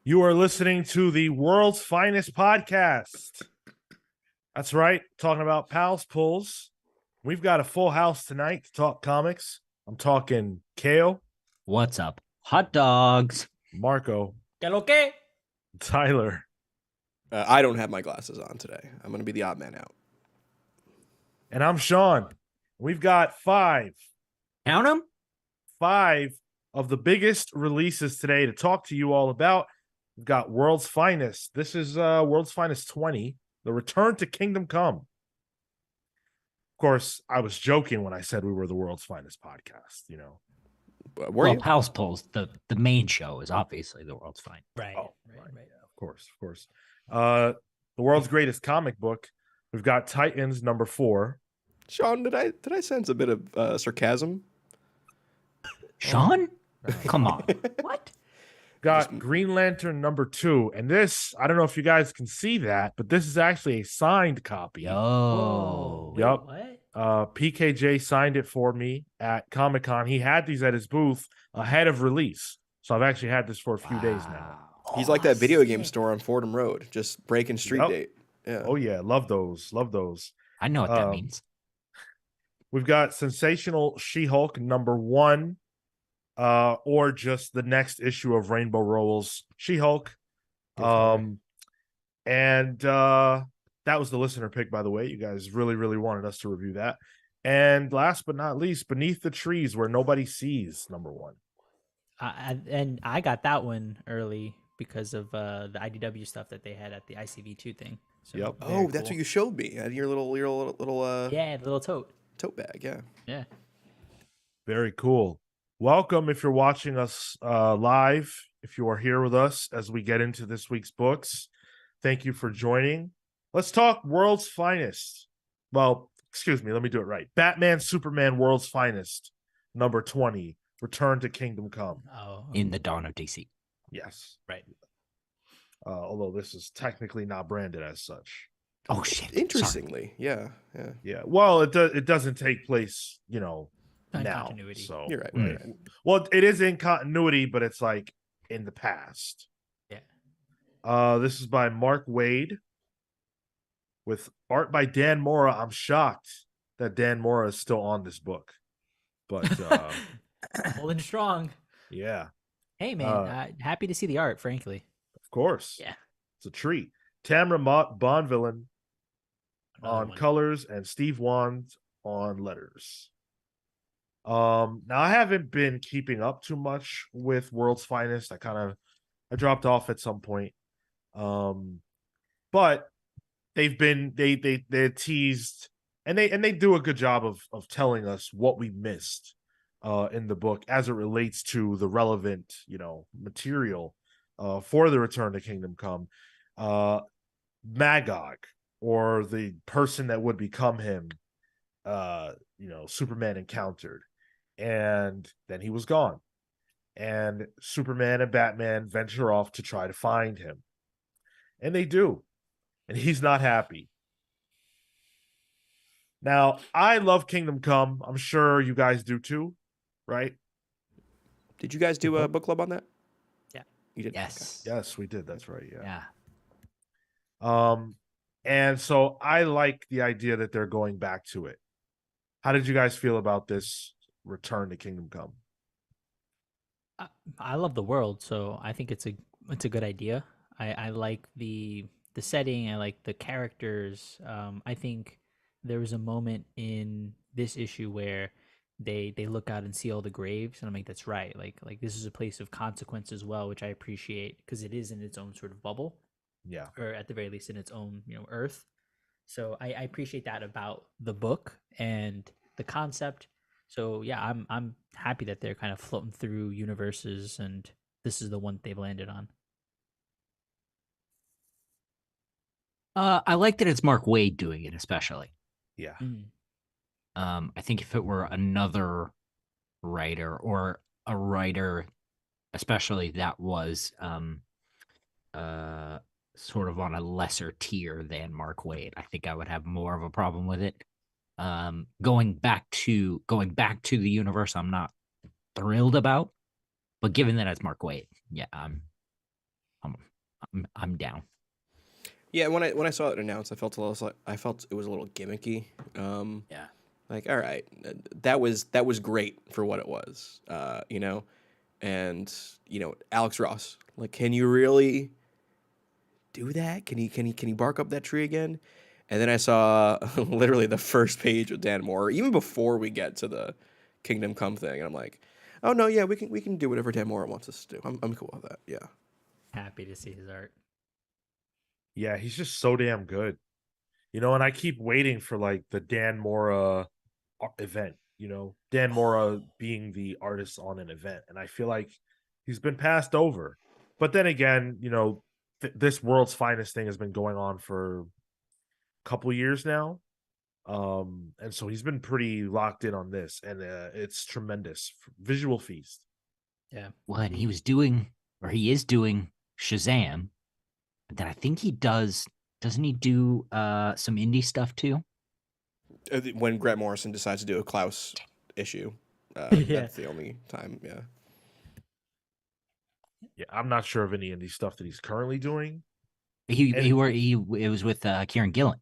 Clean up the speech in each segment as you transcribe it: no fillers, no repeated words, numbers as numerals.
You are listening to the world's finest podcast. That's right, talking about Pals Pulls. We've got a full house tonight to talk comics. I'm talking Kale. What's up? Hot dogs. Marco. ¿Qué lo que? Tyler. I don't have my glasses on today. I'm going to be the odd man out. And I'm Sean. We've got five of the biggest releases today to talk to you all about. We've got World's Finest. This is World's Finest 20, The Return to Kingdom Come. Of course, I was joking when I said we were the World's Finest podcast, you know. Well, House Pulls, the main show is obviously the World's Finest. Right. Of course. The world's greatest comic book. We've got Titans number 4. Sean, did I sense a bit of sarcasm? Sean? Come on. What? Got Green Lantern number 2, and this, I don't know if you guys can see that, but this is actually a signed copy. Yo. Yup. What? PKJ signed it for me at Comic-Con. He had these at his booth ahead of release, so I've actually had this for a few days now. He's like that video game store on Fordham Road, just breaking street date. Yeah. Oh yeah, love those. I know what that means. We've got Sensational She-Hulk number 1. Or just the next issue of Rainbow Rowell's She-Hulk. And that was the listener pick, by the way. You guys really wanted us to review that. And last but not least, Beneath the Trees Where Nobody Sees, number 1. And I got that one early because of the IDW stuff that they had at the ICV2 thing. So Yep. Oh, that's what you showed me. Your little yeah, the little tote bag. Yeah. Very cool. Welcome if you're watching us live, if you are here with us as we get into this week's books. Thank you for joining. Let's talk World's Finest. Well, excuse me, let me do it right. Batman, Superman, World's Finest, number 20, Return to Kingdom Come. Oh. In the dawn of DC. Yes. Right. Although this is technically not branded as such. Oh, shit. Interestingly, yeah. Yeah. Well, it doesn't take place, now. Continuity. So You're right. Well, it is in continuity, but it's like in the past. Yeah. This is by Mark Waid with art by Dan Mora. I'm shocked that Dan Mora is still on this book, but Holding strong. yeah. Hey man, happy to see the art, frankly. Of course. Yeah. It's a treat. Tamara Bonvillain on one. colors and Steve Wands on letters. Now I haven't been keeping up too much with World's Finest. I dropped off at some point. But they're teased and they do a good job of telling us what we missed in the book as it relates to the relevant, material for the Return to Kingdom Come. Magog, or the person that would become him, Superman encountered. And then he was gone. And Superman and Batman venture off to try to find him. And they do. And he's not happy. Now, I love Kingdom Come. I'm sure you guys do too, right? Did you guys do a book club on that? Yeah. You did? Yes. Okay. Yes, we did. That's right. Yeah. And so I like the idea that they're going back to it. How did you guys feel about this Return to Kingdom Come? I love the world, so I think it's a good idea. I like the setting. I like the characters. I think there was a moment in this issue where they look out and see all the graves, and I'm like, that's right. Like this is a place of consequence as well, which I appreciate because it is in its own sort of bubble. Yeah. Or at the very least in its own, earth. So I appreciate that about the book and the concept. So yeah, I'm happy that they're kind of floating through universes, and this is the one they've landed on. I like that it's Mark Waid doing it, especially. Yeah. I think if it were another writer or a writer, especially that was sort of on a lesser tier than Mark Waid, I think I would have more of a problem with it. Going back to the universe, I'm not thrilled about, but given that it's Mark Waid, yeah, I'm I'm down. Yeah, when I saw it announced, I felt it was a little gimmicky. Yeah. Like, all right, that was great for what it was, and Alex Ross, like, can you really do that? Can he bark up that tree again? And then I saw literally the first page with Dan Moore, even before we get to the Kingdom Come thing, and I'm like, oh no, yeah, we can do whatever Dan Moore wants us to do. I'm cool with that. Yeah. Happy to see his art. Yeah, he's just so damn good. And I keep waiting for like the Dan Mora event, Dan Mora being the artist on an event. And I feel like he's been passed over. But then again, this World's Finest thing has been going on for a couple years now. And so he's been pretty locked in on this, and it's tremendous. Visual feast. Yeah. Well, and he is doing Shazam. But then I think he doesn't he do some indie stuff too? When Grant Morrison decides to do a Klaus issue, Yeah. that's the only time. Yeah. Yeah, I'm not sure of any indie stuff that he's currently doing. It was with Kieran Gillen.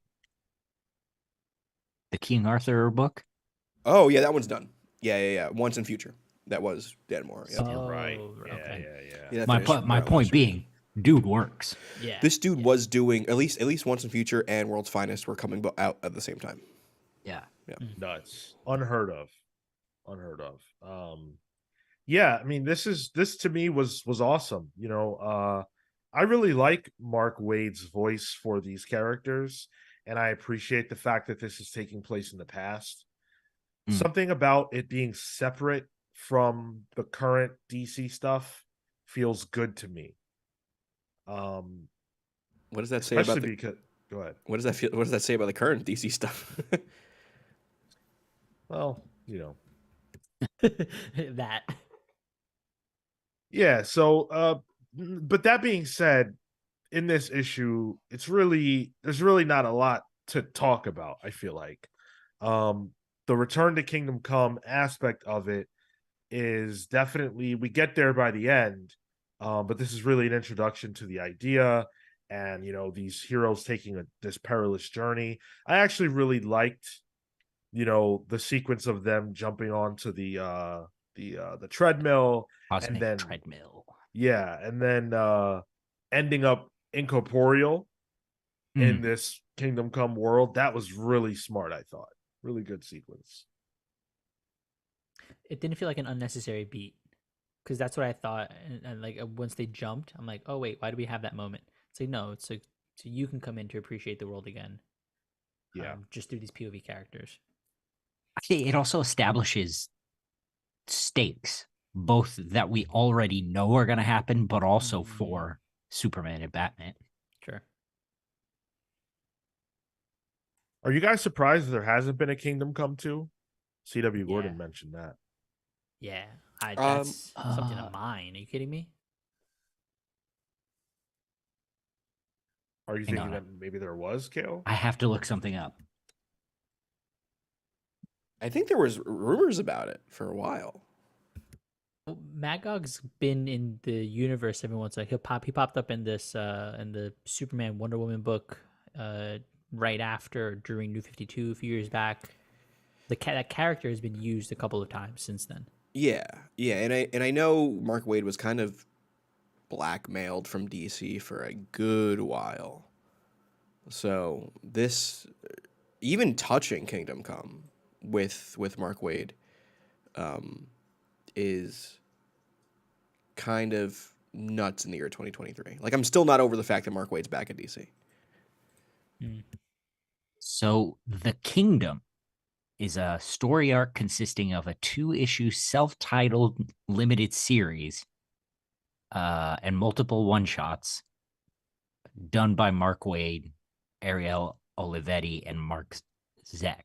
The King Arthur book. Oh yeah, that one's done. Yeah. Once in Future. That was Dan Moore. Yeah. You're right. Okay. Yeah. that My finished my around point last year. being, dude works. Yeah. This dude was doing at least Once in Future and World's Finest were coming out at the same time. Yeah. Nuts. Unheard of. Yeah, I mean, this to me was awesome. I really like Mark Waid's voice for these characters, and I appreciate the fact that this is taking place in the past. Something about it being separate from the current DC stuff feels good to me. What does that say about go ahead. What does that say about the current DC stuff? Well, That. Yeah, so but that being said, in this issue, there's really not a lot to talk about, I feel like. The Return to Kingdom Come aspect of it is definitely, we get there by the end, but this is really an introduction to the idea and these heroes taking this perilous journey. I actually really liked the sequence of them jumping onto the treadmill Cosmic and then treadmill. and then ending up incorporeal in this Kingdom Come world. That was really smart, I thought. Really good sequence. It didn't feel like an unnecessary beat, because that's what I thought. And like once they jumped, I'm like, oh wait, why do we have that moment? It's like, no, it's like so you can come in to appreciate the world again. Yeah. Just through these POV characters. I think it also establishes stakes, both that we already know are going to happen, but also for Superman and Batman. Sure. Are you guys surprised that there hasn't been a Kingdom Come 2? C.W. Gordon Yeah. mentioned that. Yeah, that's something of mine. Are you kidding me? Are you thinking that maybe there was, Kale? I have to look something up. I think there was rumors about it for a while. Well, Magog's been in the universe every once in a while. He popped up in this in the Superman Wonder Woman book right after during New 52 a few years back. That character has been used a couple of times since then. Yeah, and I know Mark Waid was kind of blackmailed from DC for a good while. So this, even touching Kingdom Come with Mark Waid, is kind of nuts in the year 2023. Like, I'm still not over the fact that Mark Waid's back at DC. So The Kingdom is a story arc consisting of a 2-issue self-titled limited series and multiple one-shots done by Mark Waid, Ariel Olivetti, and Mark Zek.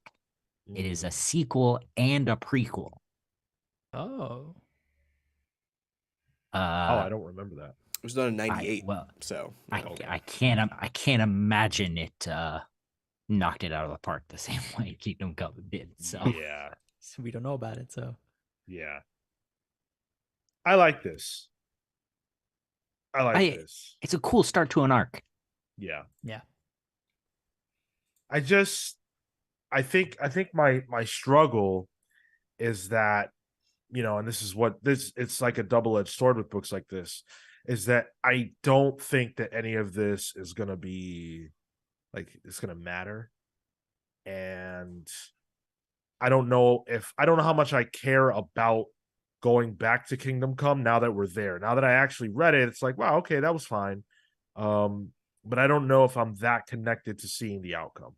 It is a sequel and a prequel. Oh. I don't remember that. It was done in '98. I can't imagine it knocked it out of the park the same way Kingdom Come did. So yeah, so we don't know about it. So yeah, I like this. I like this. It's a cool start to an arc. Yeah. Yeah. I think my struggle is that, and this is what this it's like a double-edged sword with books like this, is that I don't think that any of this is gonna be like it's gonna matter. And I don't know how much I care about going back to Kingdom Come now that we're there. Now that I actually read it, it's like, wow, okay, that was fine. But I don't know if I'm that connected to seeing the outcome.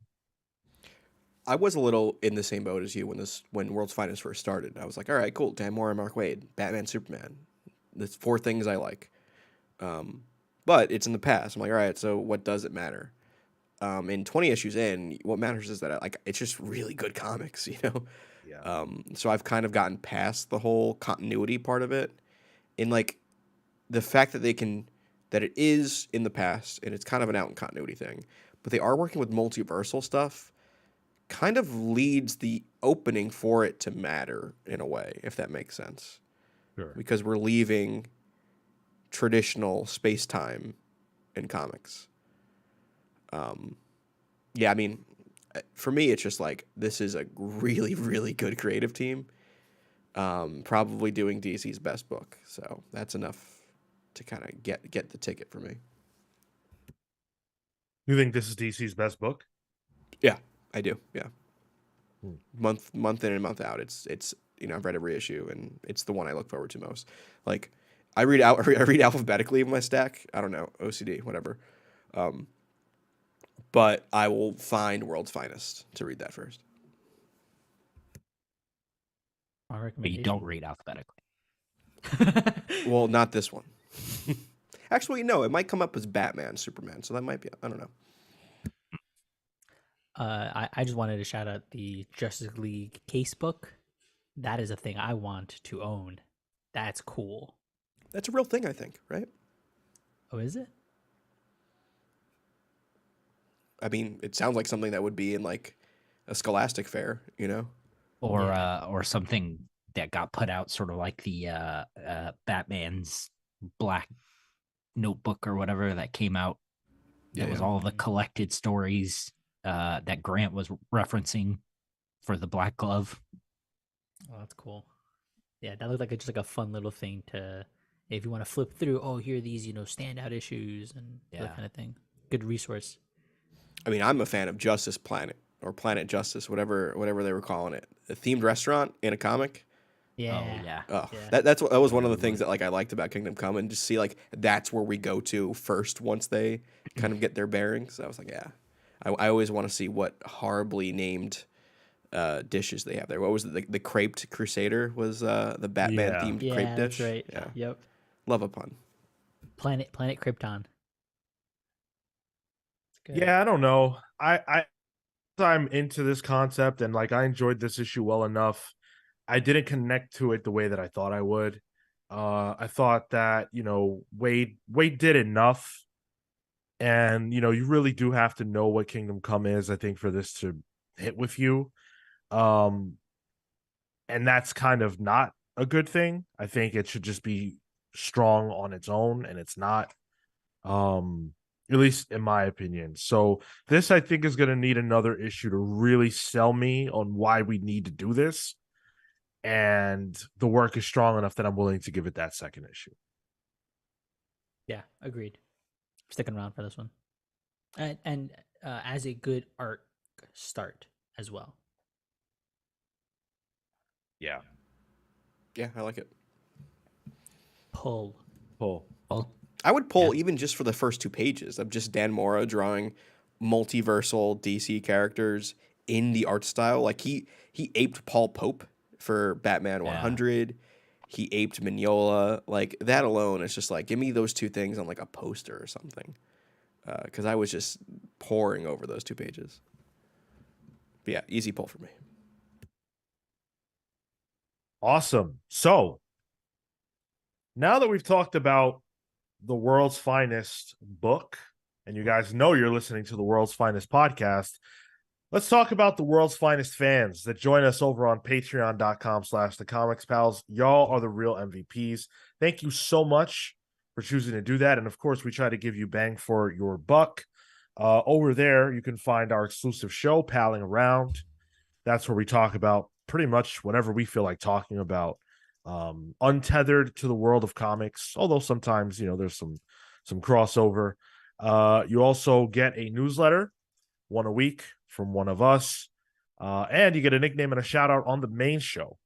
I was a little in the same boat as you when World's Finest first started. I was like, all right, cool, Dan Mora, Mark Waid, Batman, Superman. There's 4 things I like. But it's in the past. I'm like, all right, so what does it matter? In 20 issues in, what matters is that it's just really good comics, Yeah. So I've kind of gotten past the whole continuity part of it, in like the fact that that it is in the past and it's kind of an out in continuity thing, but they are working with multiversal stuff. Kind of leads the opening for it to matter in a way, if that makes sense. Sure. Because we're leaving traditional space-time in comics. Yeah, I mean, for me, it's just like, this is a really, really good creative team. Probably doing DC's best book. So that's enough to kind of get the ticket for me. You think this is DC's best book? Yeah, I do. Yeah. Hmm. Month in and month out. It's I've read every issue and it's the one I look forward to most. Like I read alphabetically in my stack. I don't know, OCD, whatever. But I will find World's Finest to read that first. My But recommendation. you don't read alphabetically. Well, not this one. Actually, no, it might come up as Batman, Superman, so that might be, I don't know. I just wanted to shout out the Justice League case book. That is a thing I want to own. That's cool. That's a real thing, I think, right? Oh, is it? I mean, it sounds like something that would be in like a Scholastic fair, Or something that got put out, sort of like the Batman's Black Notebook or whatever that came out. That was all the collected stories that Grant was referencing for the Black Glove. Oh, that's cool. Yeah, that looked like just like a fun little thing to, if you want to flip through. Oh, here are these standout issues and that kind of thing. Good resource. I mean, I'm a fan of Justice Planet or Planet Justice, whatever they were calling it. A themed restaurant in a comic. Yeah. Oh yeah. Oh, Yeah. that was one of the things that like I liked about Kingdom Come, and just see like that's where we go to first once they kind of get their bearings. I was like, yeah, I always want to see what horribly named dishes they have there. What was it? The Creped Crusader was the Batman themed Yeah, crepe dish. that's right. Yeah, Yep. love a pun. Planet Krypton. It's good. Yeah, I don't know. I'm into this concept, and like I enjoyed this issue well enough. I didn't connect to it the way that I thought I would. I thought that, Wade did enough. And, you really do have to know what Kingdom Come is, I think, for this to hit with you. And that's kind of not a good thing. I think it should just be strong on its own, and it's not. At least in my opinion. So this, I think, is going to need another issue to really sell me on why we need to do this. And the work is strong enough that I'm willing to give it that second issue. Yeah, agreed. Sticking around for this one, and as a good arc start as well. Yeah. Yeah, I like it. Pull. I would pull even just for the first 2 pages of just Dan Mora drawing multiversal DC characters in the art style. Like he aped Paul Pope for Batman 100. He aped Mignola. Like that alone is just like, give me those 2 things on like a poster or something. Because I was just poring over those 2 pages. But yeah, easy pull for me. Awesome. So now that we've talked about the world's finest book, and you guys know you're listening to the world's finest podcast, let's talk about the world's finest fans that join us over on patreon.com/thecomicspals. Y'all are the real MVPs. Thank you so much for choosing to do that. And of course, we try to give you bang for your buck. Over there, you can find our exclusive show, Palling Around. That's where we talk about pretty much whatever we feel like talking about, untethered to the world of comics. Although sometimes, there's some crossover. You also get a newsletter, one a week from one of us, and you get a nickname and a shout out on the main show.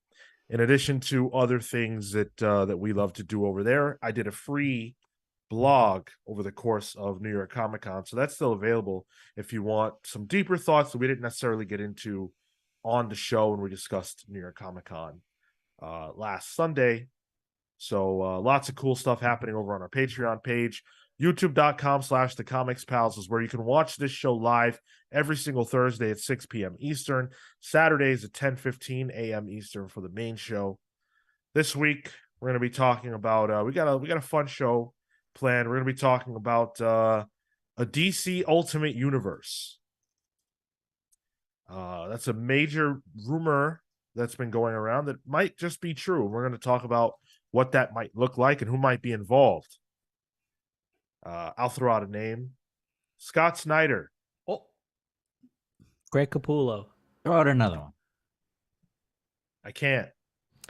In addition to other things that we love to do over there, I did a free blog over the course of New York Comic Con, so that's still available if you want some deeper thoughts that we didn't necessarily get into on the show when we discussed New York Comic Con last Sunday. So lots of cool stuff happening over on our Patreon page. YouTube.com/The Comics Pals is where you can watch this show live every single Thursday at 6 p.m. Eastern, Saturdays at 10:15 a.m. Eastern for the main show. This week we're going to be talking about we got a fun show planned. We're going to be talking about a DC Ultimate Universe. That's a major rumor that's been going around that might just be true. We're going to talk about what that might look like and who might be involved. I'll throw out a name. Scott Snyder. Oh, Greg Capullo. Throw out another one. I can't.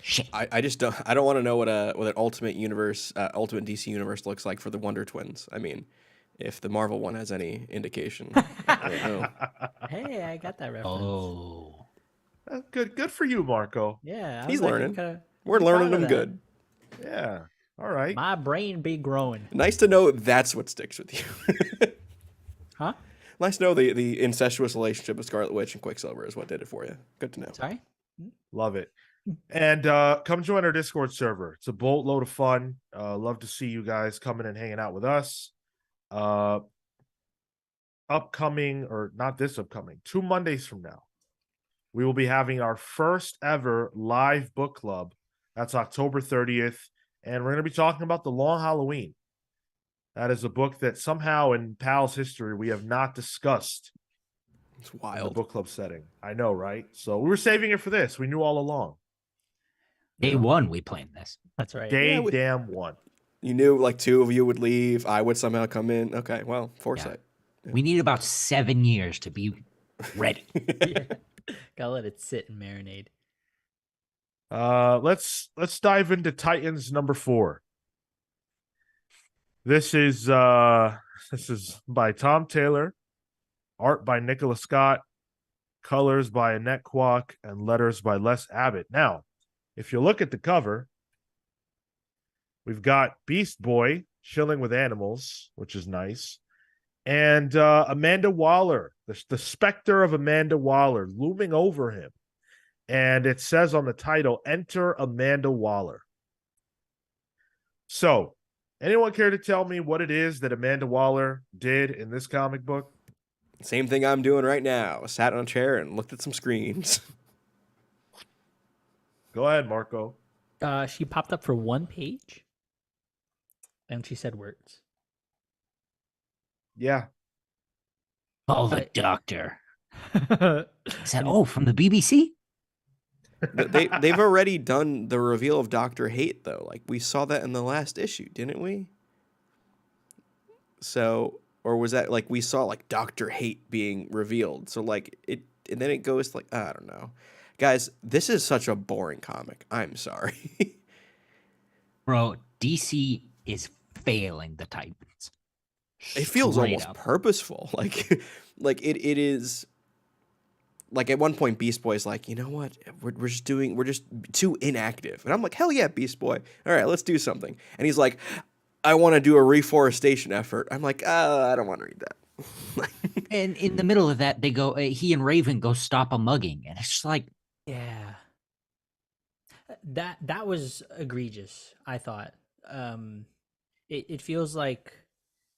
Shit. I just don't. I don't want to know what an Ultimate Universe, Ultimate DC Universe looks like for the Wonder Twins. I mean, if the Marvel one has any indication, I don't know. Hey, I got that reference. Oh. Good for you, Marco. Yeah, I He's was actually learning. kinda We're proud learning of them that. good. Yeah. All right. My brain be growing. Nice to know that's what sticks with you. Huh? Nice to know the incestuous relationship of Scarlet Witch and Quicksilver is what did it for you. Good to know. Sorry? Love it. And come join our Discord server. It's a boatload of fun. Love to see you guys coming and hanging out with us. Upcoming, or not this upcoming, 2 Mondays from now, we will be having our first ever live book club. That's October 30th. And we're going to be talking about The Long Halloween. That is a book that somehow in Pal's history we have not discussed It's in the wild. book club setting. I know, right? So we were saving it for this. We knew all along. Day one, we planned this. That's right. Day Yeah, damn one. You knew like 2 of you would leave. I would somehow come in. Okay, well, foresight. We need about 7 years to be ready. Yeah. Gotta let it sit and marinate. Let's dive into Titans number 4. This is by Tom Taylor, art by Nicholas Scott, colors by Annette Kwok, and letters by Les Abbott. Now, if you look at the cover, we've got Beast Boy chilling with animals, which is nice, and Amanda Waller, the specter of Amanda Waller, looming over him. And it says on the title, "Enter Amanda Waller." So, anyone care to tell me what it is that Amanda Waller did in this comic book? Same thing I'm doing right now. Sat on a chair and looked at some screens. Go ahead, Marco. She popped up for 1 page, and she said words. Yeah. Oh, the Right. doctor. Is that, from the BBC? They've already done the reveal of Dr. Hate, though. Like, we saw that in the last issue, didn't we? So, or was that, like, we saw, like, Dr. Hate being revealed. So, like, and then it goes, like, I don't know. Guys, this is such a boring comic. I'm sorry. Bro, DC is failing the Titans. It feels Straight almost up. purposeful. Like it is. Like at one point, Beast Boy's like, you know what? We're just too inactive. And I'm like, hell yeah, Beast Boy. All right, let's do something. And he's like, I want to do a reforestation effort. I'm like, I don't want to read that. And in the middle of that, they go, he and Raven go stop a mugging. And it's just like, Yeah. That was egregious, I thought. It feels like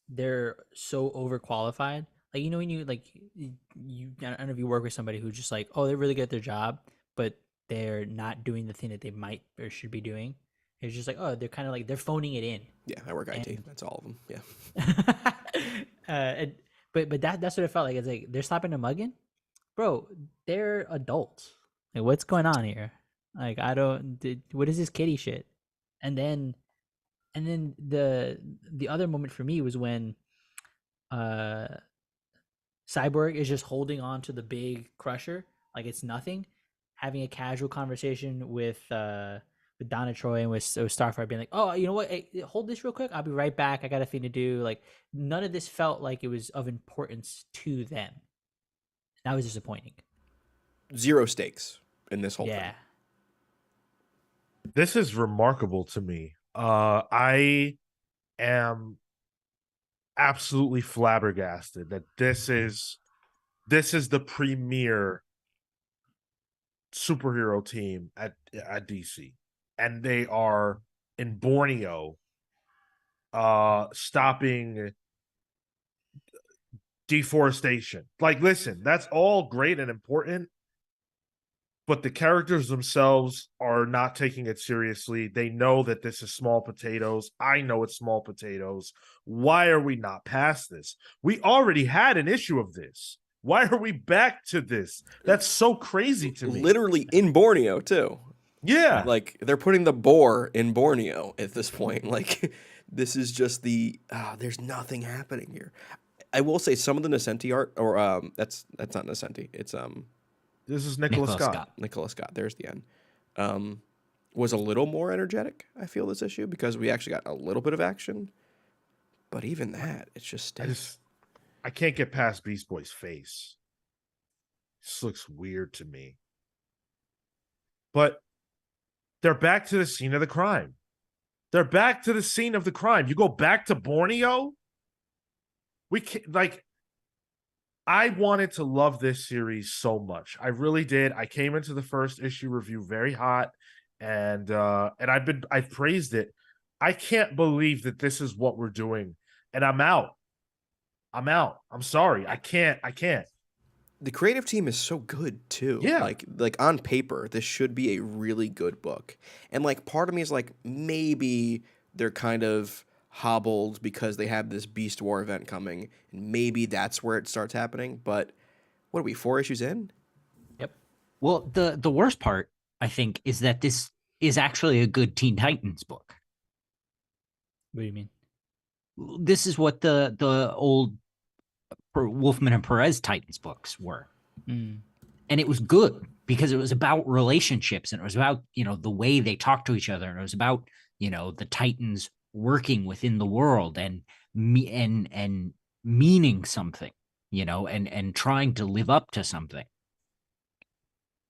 they're so overqualified. Like, you know, when you I don't know if you work with somebody who's just like, oh, they're really good at their job, but they're not doing the thing that they might or should be doing. It's just like, oh, they're kind of like, they're phoning it in. Yeah, I work IT. That's all of them. Yeah. But that's what it felt like. It's like, they're stopping a mugging? Bro, they're adults. Like, what's going on here? Like, what is this kitty shit? And then And then the other moment for me was when uh Cyborg is just holding on to the big crusher like it's nothing, having a casual conversation with Donna Troy and with Starfire being like, "Oh, you know what? Hey, hold this real quick. I'll be right back. I got a thing to do." Like none of this felt like it was of importance to them. That was disappointing. Zero stakes in this whole Yeah. thing. This is remarkable to me. I am absolutely flabbergasted that this is the premier superhero team at DC, and they are in Borneo, stopping deforestation. Like, listen, that's all great and important, but the characters themselves are not taking it seriously. They know that this is small potatoes. I know it's small potatoes. Why are we not past this? We already had an issue of this. Why are we back to this? That's so crazy to me. Literally in Borneo too. Yeah. Like they're putting the boar in Borneo at this point. Like this is just there's nothing happening here. I will say some of the Nascenti art, or that's not Nascenti. It's This is Nicholas Scott. Nicholas Scott. There's the end. Was a little more energetic. I feel this issue because we actually got a little bit of action, but even that, it's just stiff. I can't get past Beast Boy's face. This looks weird to me. But they're back to the scene of the crime. They're back to the scene of the crime. You go back to Borneo? We can't, like, I wanted to love this series so much. I really did. I came into the first issue review very hot, and I've praised it. I can't believe that this is what we're doing, and I'm out. I'm sorry. I can't. The creative team is so good too. Yeah. Like on paper, this should be a really good book. And like part of me is like maybe they're kind of hobbled because they have this Beast War event coming, and maybe that's where it starts happening. But what are we, 4 issues in? Yep. Well, the worst part, I think, is that this is actually a good Teen Titans book. What do you mean? This is what the old Wolfman and Perez Titans books were. Mm. And it was good because it was about relationships, and it was about, the way they talk to each other, and it was about, the Titans working within the world and meaning something, and trying to live up to something.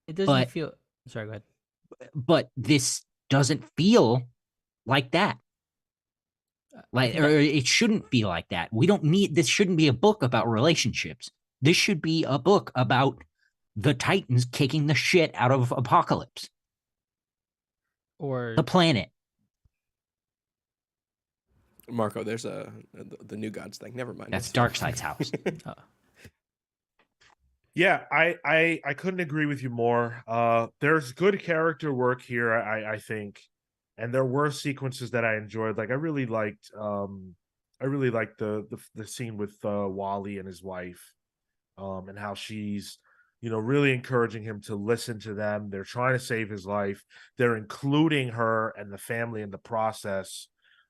It doesn't feel. Sorry, go ahead. But this doesn't feel like that. It shouldn't feel like that. This shouldn't be a book about relationships. This should be a book about the Titans kicking the shit out of Apocalypse. Or the planet. Marco, there's the New Gods thing. Never mind. That's Darkseid's house. Yeah, I couldn't agree with you more. There's good character work here, I think, and there were sequences that I enjoyed. Like I really liked the scene with Wally and his wife, and how she's really encouraging him to listen to them. They're trying to save his life. They're including her and the family in the process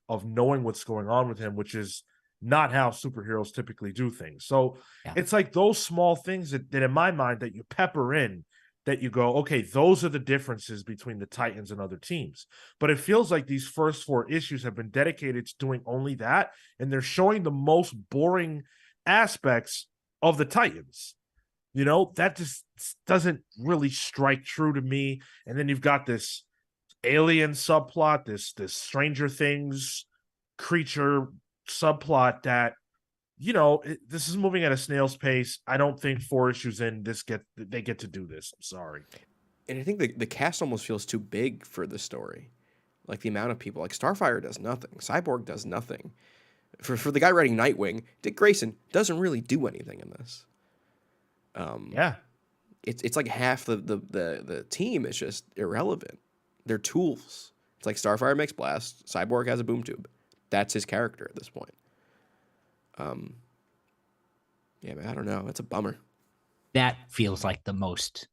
of knowing what's going on with him, which is not how superheroes typically do things. So It's like those small things that in my mind that you pepper in, that you go, okay, those are the differences between the Titans and other teams. But it feels like these first 4 issues have been dedicated to doing only that, and they're showing the most boring aspects of the Titans. That just doesn't really strike true to me. And then you've got this alien subplot, this Stranger Things creature subplot that this is moving at a snail's pace. I don't think 4 issues in they get to do this. I'm sorry. And I think the cast almost feels too big for the story. Like the amount of people, like Starfire does nothing, Cyborg does nothing. For the guy writing Nightwing, Dick Grayson doesn't really do anything in this. Yeah, it's like half the team is just irrelevant. They're tools. It's like Starfire makes blast, Cyborg has a boom tube. That's his character at this point. Yeah, man, I don't know. That's a bummer. That feels like the most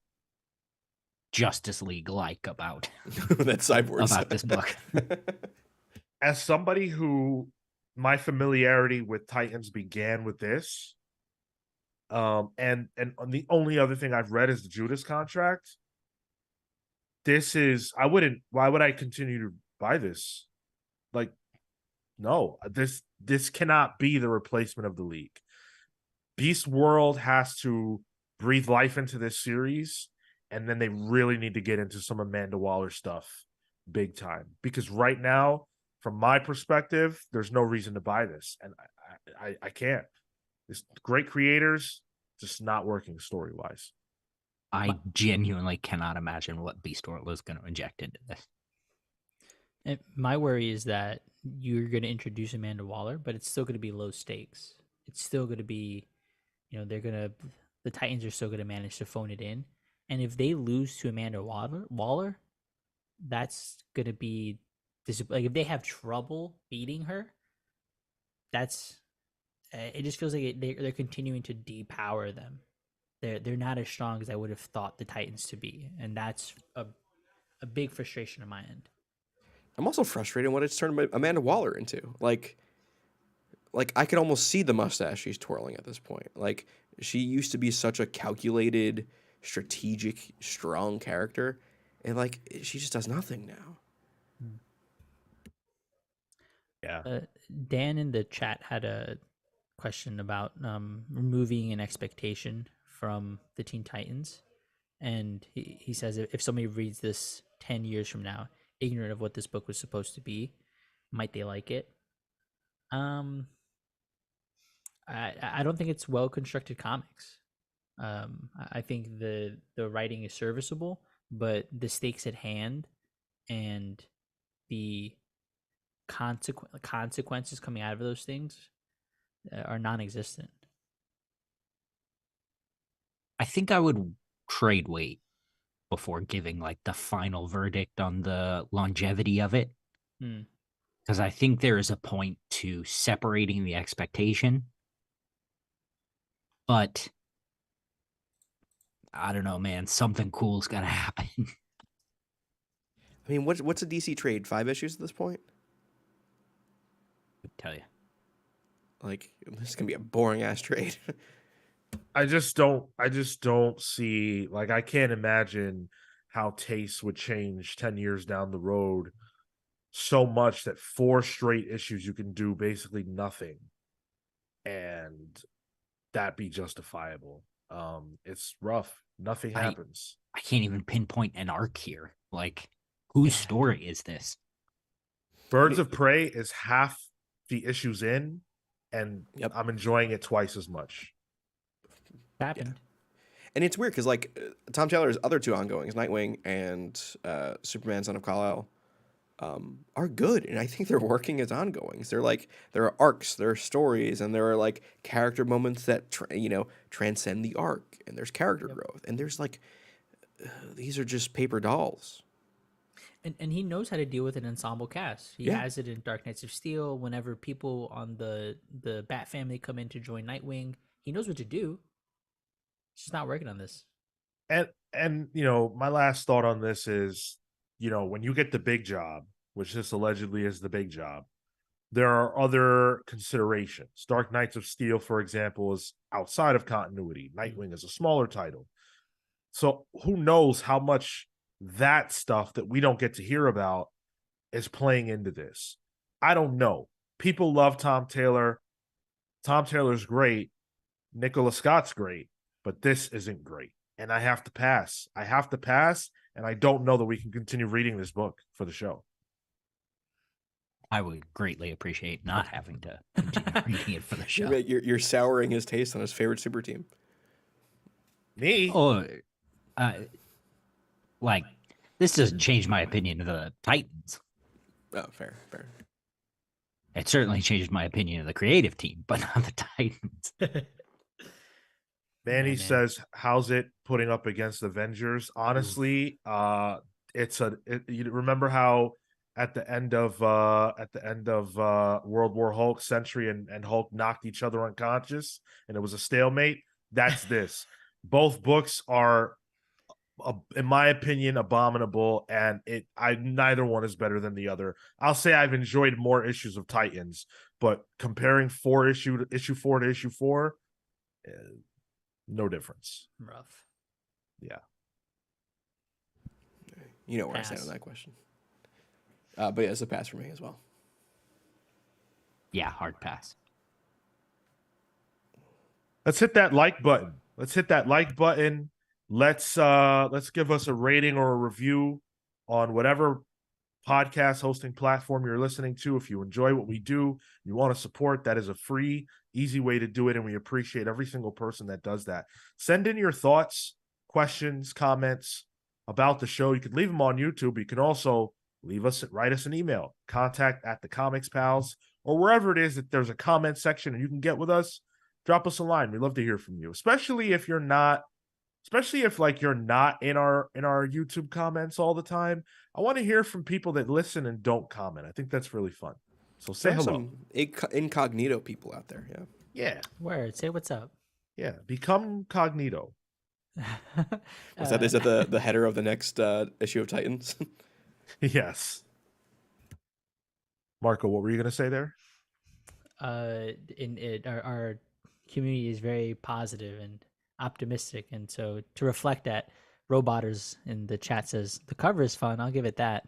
Justice League-like about that Cyborg about this book. as somebody who my familiarity with Titans began with this, and the only other thing I've read is the Judas contract. This is why would I continue to buy this? Like, no, this cannot be the replacement of the League. Beast World has to breathe life into this series, and then they really need to get into some Amanda Waller stuff big time. Because right now, from my perspective, there's no reason to buy this, and I can't. It's great creators, just not working story wise. I genuinely cannot imagine what Beast World is going to inject into this. And my worry is that you're going to introduce Amanda Waller, but it's still going to be low stakes. It's still going to be, the Titans are still going to manage to phone it in. And if they lose to Amanda Waller, that's going to be like if they have trouble beating her, that's it just feels like they're continuing to depower them. They're not as strong as I would have thought the Titans to be, and that's a big frustration on my end. I'm also frustrated what it's turned Amanda Waller into. Like I could almost see the mustache she's twirling at this point. Like, she used to be such a calculated, strategic, strong character, and like she just does nothing now. Yeah. Dan in the chat had a question about removing an expectation from the Teen Titans, and he says if somebody reads this 10 years from now, ignorant of what this book was supposed to be, might they like it? I don't think it's well constructed comics. I think the writing is serviceable, but the stakes at hand and the consequences coming out of those things are non-existent. I think I would trade weight before giving like the final verdict on the longevity of it. Because I think there is a point to separating the expectation. But I don't know, man. Something cool's got to happen. I mean, what's a DC trade? 5 issues at this point? I tell you. Like, this is gonna be a boring ass trade. I just don't see, like, I can't imagine how tastes would change 10 years down the road so much that 4 straight issues you can do basically nothing and that be justifiable. It's rough. Nothing happens. I can't even pinpoint an arc here. Like, whose story is this? Birds of Prey is half the issues in, and Yep. I'm enjoying it twice as much. Happened. Yeah. And it's weird because like Tom Taylor's other 2 ongoings, Nightwing and Superman Son of Kal-El, are good, and I think they're working as ongoings. They're like, there are arcs, there are stories, and there are like character moments that transcend the arc, and there's character growth, and there's like these are just paper dolls. And he knows how to deal with an ensemble cast. He has it in Dark Knights of Steel. Whenever people on the Bat family come in to join Nightwing, he knows what to do. He's just not working on this. And my last thought on this is, when you get the big job, which this allegedly is the big job, there are other considerations. Dark Knights of Steel, for example, is outside of continuity. Nightwing is a smaller title. So who knows how much that stuff that we don't get to hear about is playing into this. I don't know. People love Tom Taylor. Tom Taylor's great. Nicola Scott's great, but this isn't great. And I have to pass. And I don't know that we can continue reading this book for the show. I would greatly appreciate not having to continue reading it for the show. You're souring his taste on his favorite super team. Me? Oh, like, this doesn't change my opinion of the Titans. Oh, fair. It certainly changed my opinion of the creative team, but not the Titans. Manny says, "How's it putting up against Avengers?" Honestly, you remember how at the end of World War Hulk, Sentry and Hulk knocked each other unconscious, and it was a stalemate. That's this. Both books are in my opinion, abominable, and neither one is better than the other. I'll say I've enjoyed more issues of Titans, but comparing issue 4 to issue 4, no difference. Rough. Yeah. You know where I stand on that question. But yeah, it's a pass for me as well. Yeah, hard pass. Let's hit that like button. Let's give us a rating or a review on whatever podcast hosting platform you're listening to. If you enjoy what we do, you want to support, that is a free, easy way to do it, and we appreciate every single person that does that. Send in your thoughts, questions, comments about the show. You can leave them on YouTube. You can also write us an email, contact@thecomicspals, or wherever it is that there's a comment section and you can get with us. Drop us a line. We'd love to hear from you, especially if you're not in our YouTube comments all the time. I want to hear from people that listen and don't comment. I think that's really fun. So say hello. Some incognito people out there. Yeah. Yeah. Word. Say what's up. Yeah. Become cognito. Is that the header of the next issue of Titans? Yes. Marco, what were you going to say there? Our community is very positive and optimistic, and so to reflect that, Robotters in the chat says the cover is fun. I'll give it that.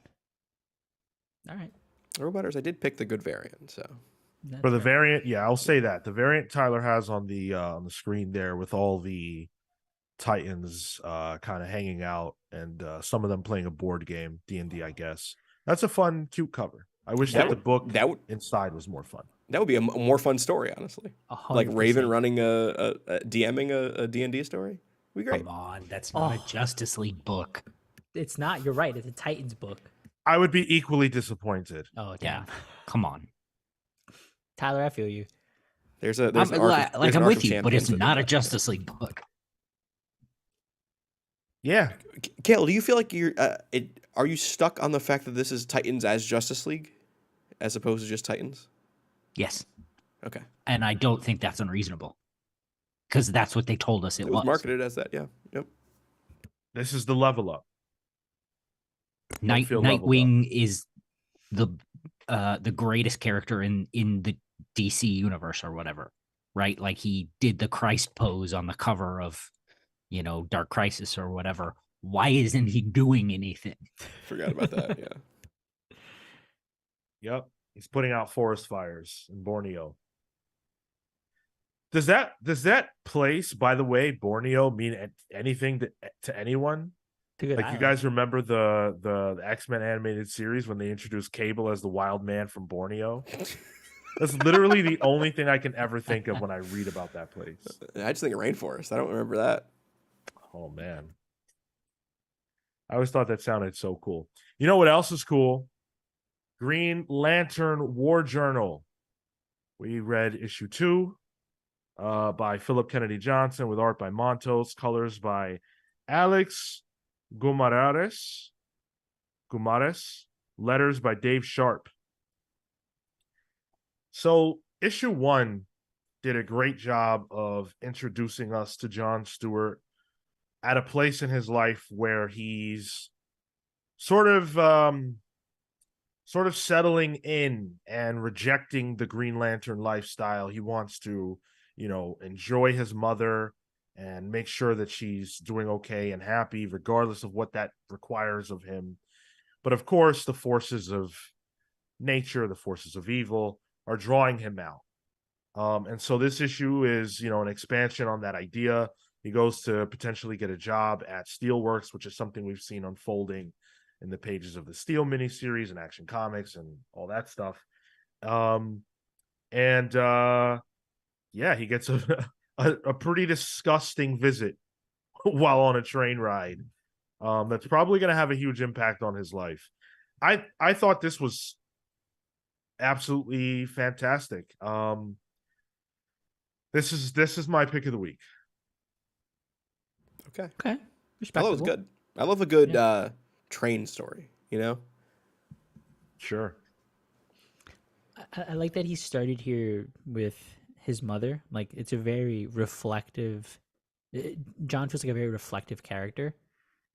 All right. Robotters, I did pick the good variant, so That's For the fair. variant, yeah, I'll say that. The variant Tyler has on the screen there with all the Titans kind of hanging out and some of them playing a board game, D&D, I guess. That's a fun, cute cover. I wish that the book inside was more fun. That would be a more fun story, honestly. 100%. Like Raven running DMing a D&D story. Would be great. Come on, that's not a Justice League book. It's not. You're right. It's a Titans book. I would be equally disappointed. Oh, Yeah, damn. come on. Tyler, I feel you. There's I'm with you, but it's not a Justice League book. Yeah. Kale, do you feel like are you stuck on the fact that this is Titans as Justice League, as opposed to just Titans? Yes. Okay. And I don't think that's unreasonable, because that's what they told us it was. Marketed as that, yeah. Yep. This is the level up. Nightwing is the greatest character in the DC universe or whatever, right? Like he did the Christ pose on the cover of, Dark Crisis or whatever. Why isn't he doing anything? Forgot about that. Yeah. Yep. He's putting out forest fires in Borneo. Does that place, by the way, Borneo, mean anything to anyone? Like, you guys remember the X-Men animated series when they introduced Cable as the wild man from Borneo? That's literally the only thing I can ever think of when I read about that place. I just think of rainforest. I don't remember that. Oh, man. I always thought that sounded so cool. You know what else is cool? Green Lantern War Journal. We read issue 2 by Philip Kennedy Johnson with art by Montos, colors by Alex Guimaraes, letters by Dave Sharp. So issue 1 did a great job of introducing us to John Stewart at a place in his life where he's sort of settling in and rejecting the Green Lantern lifestyle. He wants to, enjoy his mother and make sure that she's doing okay and happy, regardless of what that requires of him. But of course, the forces of nature, the forces of evil, are drawing him out. And so this issue is, an expansion on that idea. He goes to potentially get a job at Steelworks, which is something we've seen unfolding in the pages of the Steel miniseries and Action Comics and all that stuff. He gets a pretty disgusting visit while on a train ride. That's probably going to have a huge impact on his life. I thought this was absolutely fantastic. This is my pick of the week. Okay. Okay. I love it was good. I love a good train story, Sure. I like that he started here with his mother. Like, it's a very reflective. John feels like a very reflective character,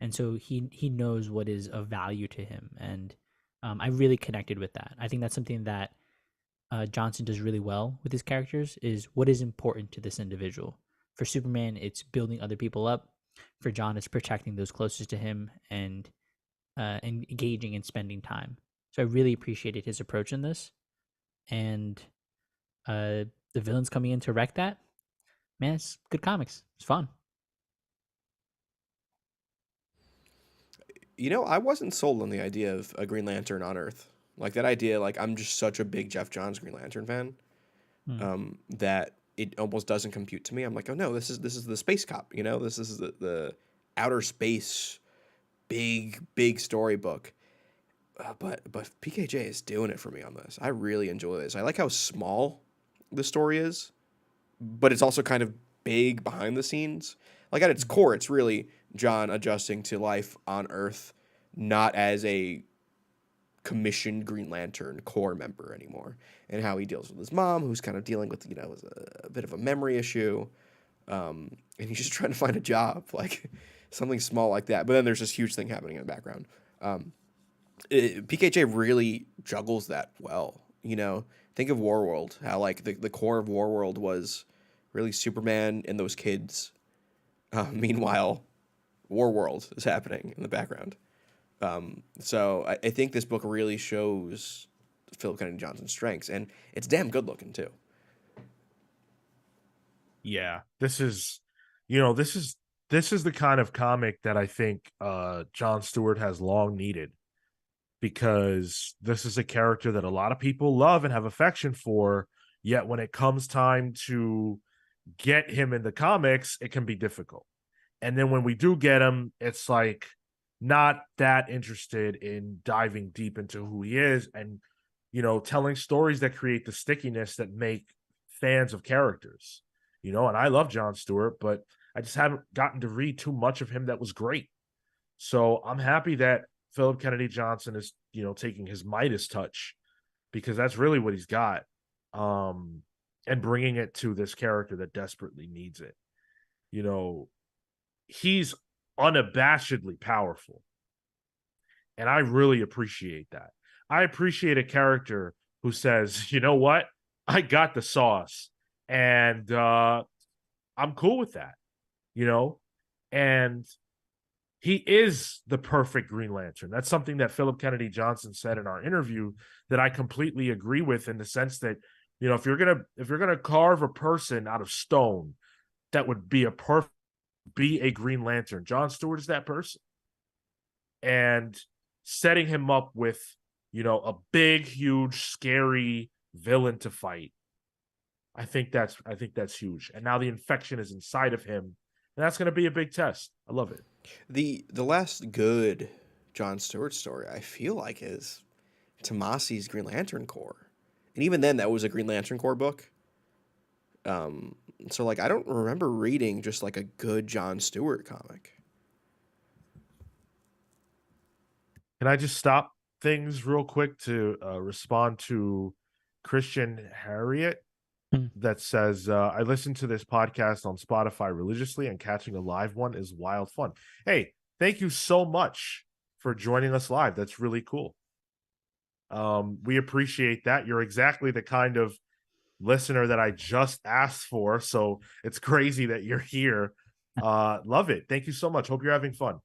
and so he knows what is of value to him, and I really connected with that. I think that's something that Johnson does really well with his characters, is what is important to this individual. For Superman, it's building other people up. For John, it's protecting those closest to him and engaging and spending time. So I really appreciated his approach in this, and the villains coming in to wreck that. Man, it's good comics. It's fun. You know, I wasn't sold on the idea of a Green Lantern on Earth. Like that idea, like I'm just such a big Jeff Johns Green Lantern fan, that it almost doesn't compute to me. I'm like, oh no, this is the space cop. You know, this is the outer space big storybook. But PKJ is doing it for me on this. I really enjoy this. I like how small the story is, but it's also kind of big behind the scenes. Like at its core, it's really John adjusting to life on Earth, not as a commissioned Green Lantern Corps member anymore, and how he deals with his mom, who's kind of dealing with a bit of a memory issue, and he's just trying to find a job, like something small like that. But then there's this huge thing happening in the background. PKJ really juggles that well. You know, think of Warworld, how like the core of Warworld was really Superman and those kids. Meanwhile, Warworld is happening in the background. So I think this book really shows Philip Kennedy Johnson's strengths, and it's damn good looking too. Yeah, this is the kind of comic that I think Jon Stewart has long needed, because this is a character that a lot of people love and have affection for, yet when it comes time to get him in the comics, it can be difficult. And then when we do get him, it's like not that interested in diving deep into who he is and, telling stories that create the stickiness that make fans of characters. And I love Jon Stewart, but I just haven't gotten to read too much of him that was great. So I'm happy that Philip Kennedy Johnson is, taking his Midas touch, because that's really what he's got, and bringing it to this character that desperately needs it. He's unabashedly powerful, and I really appreciate that. I appreciate a character who says, you know what, I got the sauce, and I'm cool with that, and he is the perfect Green Lantern. That's something that Philip Kennedy Johnson said in our interview that I completely agree with, in the sense that, if you're gonna carve a person out of stone that would be a Green Lantern, Jon Stewart is that person. And setting him up with, a big, huge, scary villain to fight, I think that's huge. And now the infection is inside of him, and that's going to be a big test. I love it. The last good Jon Stewart story, I feel like, is Tomasi's Green Lantern Corps. And even then, that was a Green Lantern Corps book. So, like, I don't remember reading just, like, a good Jon Stewart comic. Can I just stop things real quick to respond to Christian Harriet that says, I listen to this podcast on Spotify religiously, and catching a live one is wild fun. Hey, thank you so much for joining us live. That's really cool. We appreciate that. You're exactly the kind of listener that I just asked for, so it's crazy that you're here. Love it. Thank you so much. Hope you're having fun.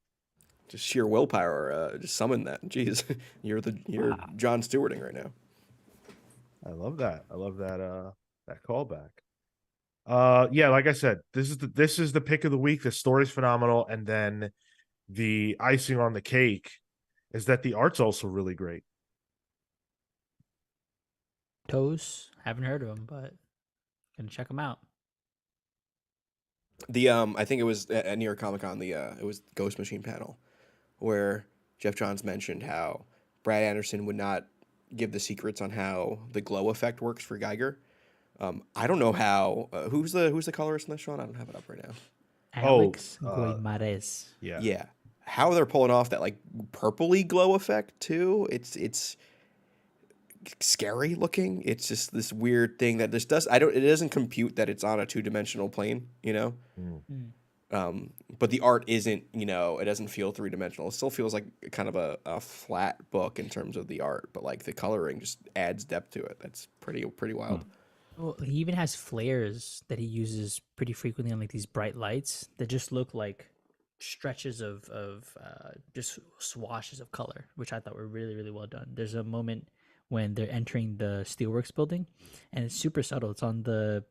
Just sheer willpower, just summon that. Jeez, you're Jon Stewarting right now. I love that. I love that callback. Yeah, like I said, this is the pick of the week. The story's phenomenal, and then the icing on the cake is that the art's also really great. Toes, haven't heard of him, but gonna check him out. I think it was at New York Comic Con, it was Ghost Machine panel, where Jeff Johns mentioned how Brad Anderson would not give the secrets on how the glow effect works for Geiger. I don't know how. Who's the colorist in this, Sean? I don't have it up right now. Alex Guimarães. Yeah. How they're pulling off that like purpley glow effect too? It's scary looking. It's just this weird thing that this does. It doesn't compute that it's on a 2-dimensional plane. But the art isn't, it doesn't feel three-dimensional. It still feels like kind of a flat book in terms of the art, but like the coloring just adds depth to it. That's pretty wild. Well, he even has flares that he uses pretty frequently on like these bright lights that just look like stretches of just swashes of color, which I thought were really really well done. There's a moment when they're entering the steelworks building, and it's super subtle. It's on the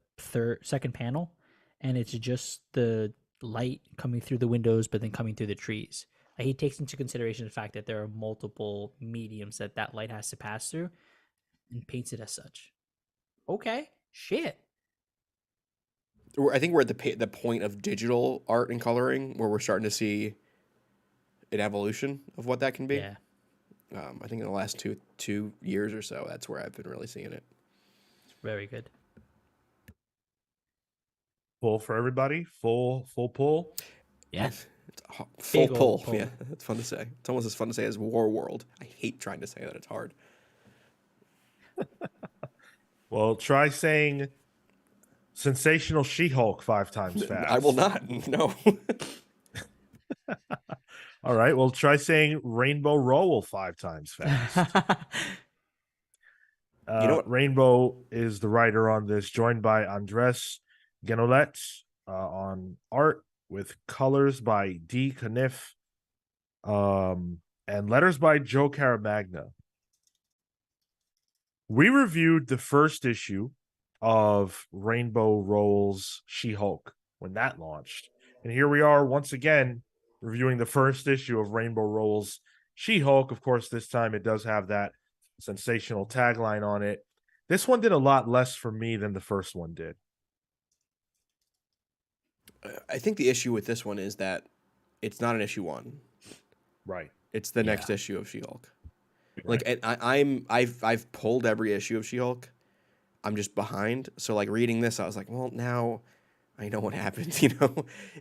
second panel, and it's just the light coming through the windows, but then coming through the trees. Like, he takes into consideration the fact that there are multiple mediums that light has to pass through, and paints it as such. Okay, shit. I think we're at the point of digital art and coloring where we're starting to see an evolution of what that can be. Yeah. I think in the last two years or so, that's where I've been really seeing it. It's very good. Full for everybody. Full pull. Yeah. It's full Big pull. old pull. Yeah, that's fun to say. It's almost as fun to say as War World. I hate trying to say that. It's hard. Well, try saying Sensational She-Hulk 5 times fast. I will not. No. All right. Well, try saying Rainbow Rowell 5 times fast. You know what? Rainbow is the writer on this, joined by Andres Genolet on art, with colors by D. Caniff, and letters by Joe Caramagna. We reviewed the first issue of Rainbow Rowell's She-Hulk when that launched. And here we are once again reviewing the first issue of Rainbow Rowell's She-Hulk. Of course, this time it does have that sensational tagline on it. This one did a lot less for me than the first one did. I think the issue with this one is that it's not an issue 1. Right. It's the next issue of She-Hulk. Like, and I've pulled every issue of She-Hulk. I'm just behind. So like reading this, I was like, well, now I know what happened.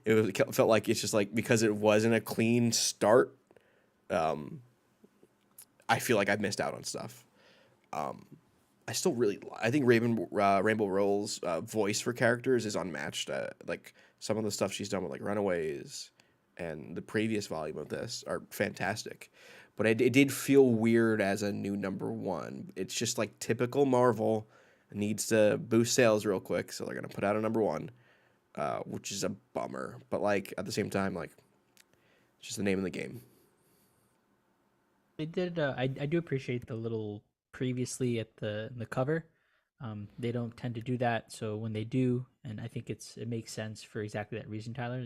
It felt like it's just like, because it wasn't a clean start. I feel like I've missed out on stuff. I think Rainbow Rowell's voice for characters is unmatched. Like some of the stuff she's done with like Runaways and the previous volume of this are fantastic. But it did feel weird as a new number 1. It's just like typical Marvel, needs to boost sales real quick, so they're gonna put out a number 1, which is a bummer. But like at the same time, like it's just the name of the game. They did. I do appreciate the little previously at the cover. They don't tend to do that, so when they do, and I think it makes sense for exactly that reason, Tyler.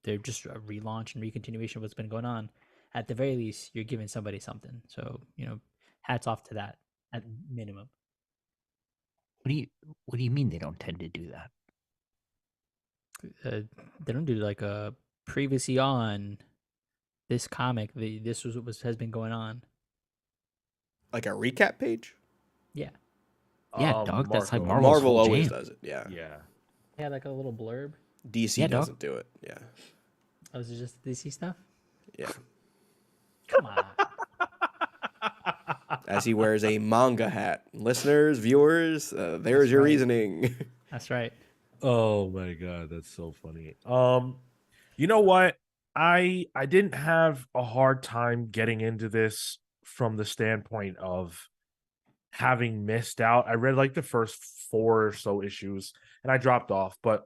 They're just a relaunch and recontinuation of what's been going on. At the very least, you're giving somebody something. So hats off to that at minimum. What do you mean they don't tend to do that? They don't do like a previously on this comic. This was what has been going on. Like a recap page. Yeah. Yeah, dog. That's like Marco. Marvel's Marvel whole always jam. does it. Yeah. Yeah. They had like a little blurb. DC Yeah, dog. doesn't do it. Yeah. Oh, is it just DC stuff? Yeah. Come on. As he wears a manga hat. Listeners, viewers, there's your right. reasoning. That's right. Oh my god, that's so funny. You know what? I didn't have a hard time getting into this from the standpoint of having missed out. I read like the first 4 or so issues and I dropped off, but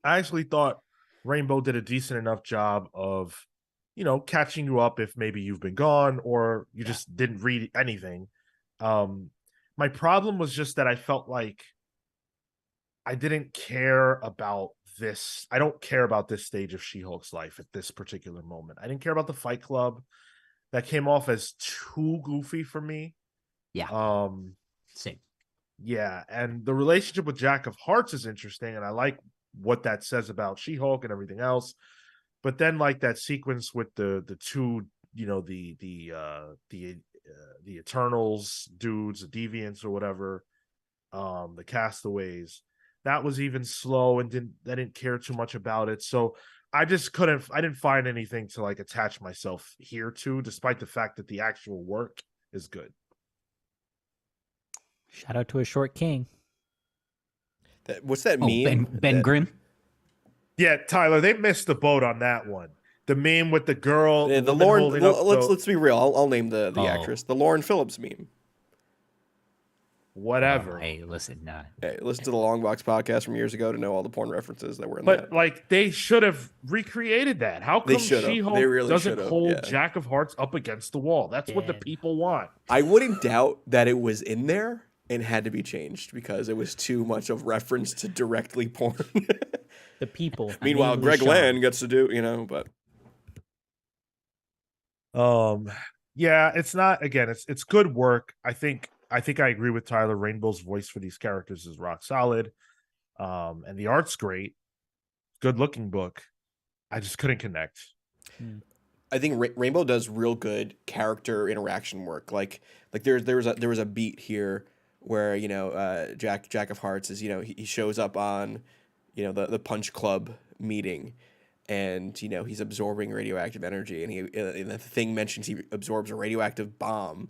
I actually thought Rainbow did a decent enough job of, catching you up if maybe you've been gone or you just didn't read anything. My problem was just that I felt like I didn't care about this. I don't care about this stage of She-Hulk's life at this particular moment. I didn't care about the Fight Club. That came off as too goofy for me. Yeah. Same. Yeah, and the relationship with Jack of Hearts is interesting, and I like what that says about She-Hulk and everything else. But then, like that sequence with the two, the Eternals dudes, the Deviants or whatever, the Castaways, that was even slow and I didn't care too much about it. So I didn't find anything to like attach myself here to, despite the fact that the actual work is good. Shout out to a short king. What's that Oh, meme? Ben Grimm. Yeah, Tyler, they missed the boat on that one. The meme with the girl, the The woman Lauren. holding up Let's be real. I'll name the Oh. actress. The Lauren Phillips meme. whatever. Hey, listen, Hey, listen to the Longbox podcast from years ago to know all the porn references that were in But that. like they should have recreated that. How They come should have. She-Hulk They really doesn't should have. hold Yeah. Jack of Hearts up against the wall? That's what the Yeah. people want. I wouldn't doubt that it was in there and had to be changed because it was too much of reference to directly porn. The people. Meanwhile, namely Greg Sean. Land gets to do, but Yeah, it's not, again, it's good work. I think I agree with Tyler. Rainbow's voice for these characters is rock solid. And the art's great. Good looking book. I just couldn't connect. I think Rainbow does real good character interaction work. Like there was a beat here where Jack of Hearts is he shows up on the Punch Club meeting, and he's absorbing radioactive energy, and the thing mentions he absorbs a radioactive bomb,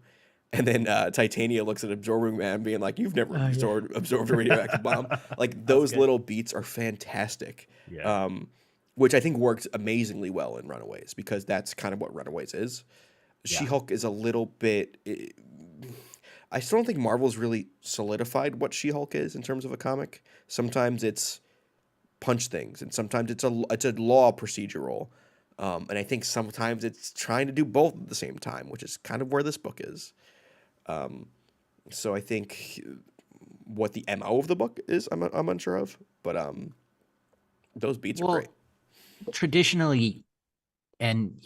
and then Titania looks at Absorbing Man being like, "You've never absorbed a radioactive bomb." Like those little beats are fantastic. Yeah. Which I think worked amazingly well in Runaways because that's kind of what Runaways is. Yeah. She-Hulk is a little bit. I still don't think Marvel's really solidified what She-Hulk is in terms of a comic. Sometimes it's punch things, and sometimes it's a law procedural, and I think sometimes it's trying to do both at the same time, which is kind of where this book is. So I think what the MO of the book is, I'm unsure of, but those beats are great. Traditionally, and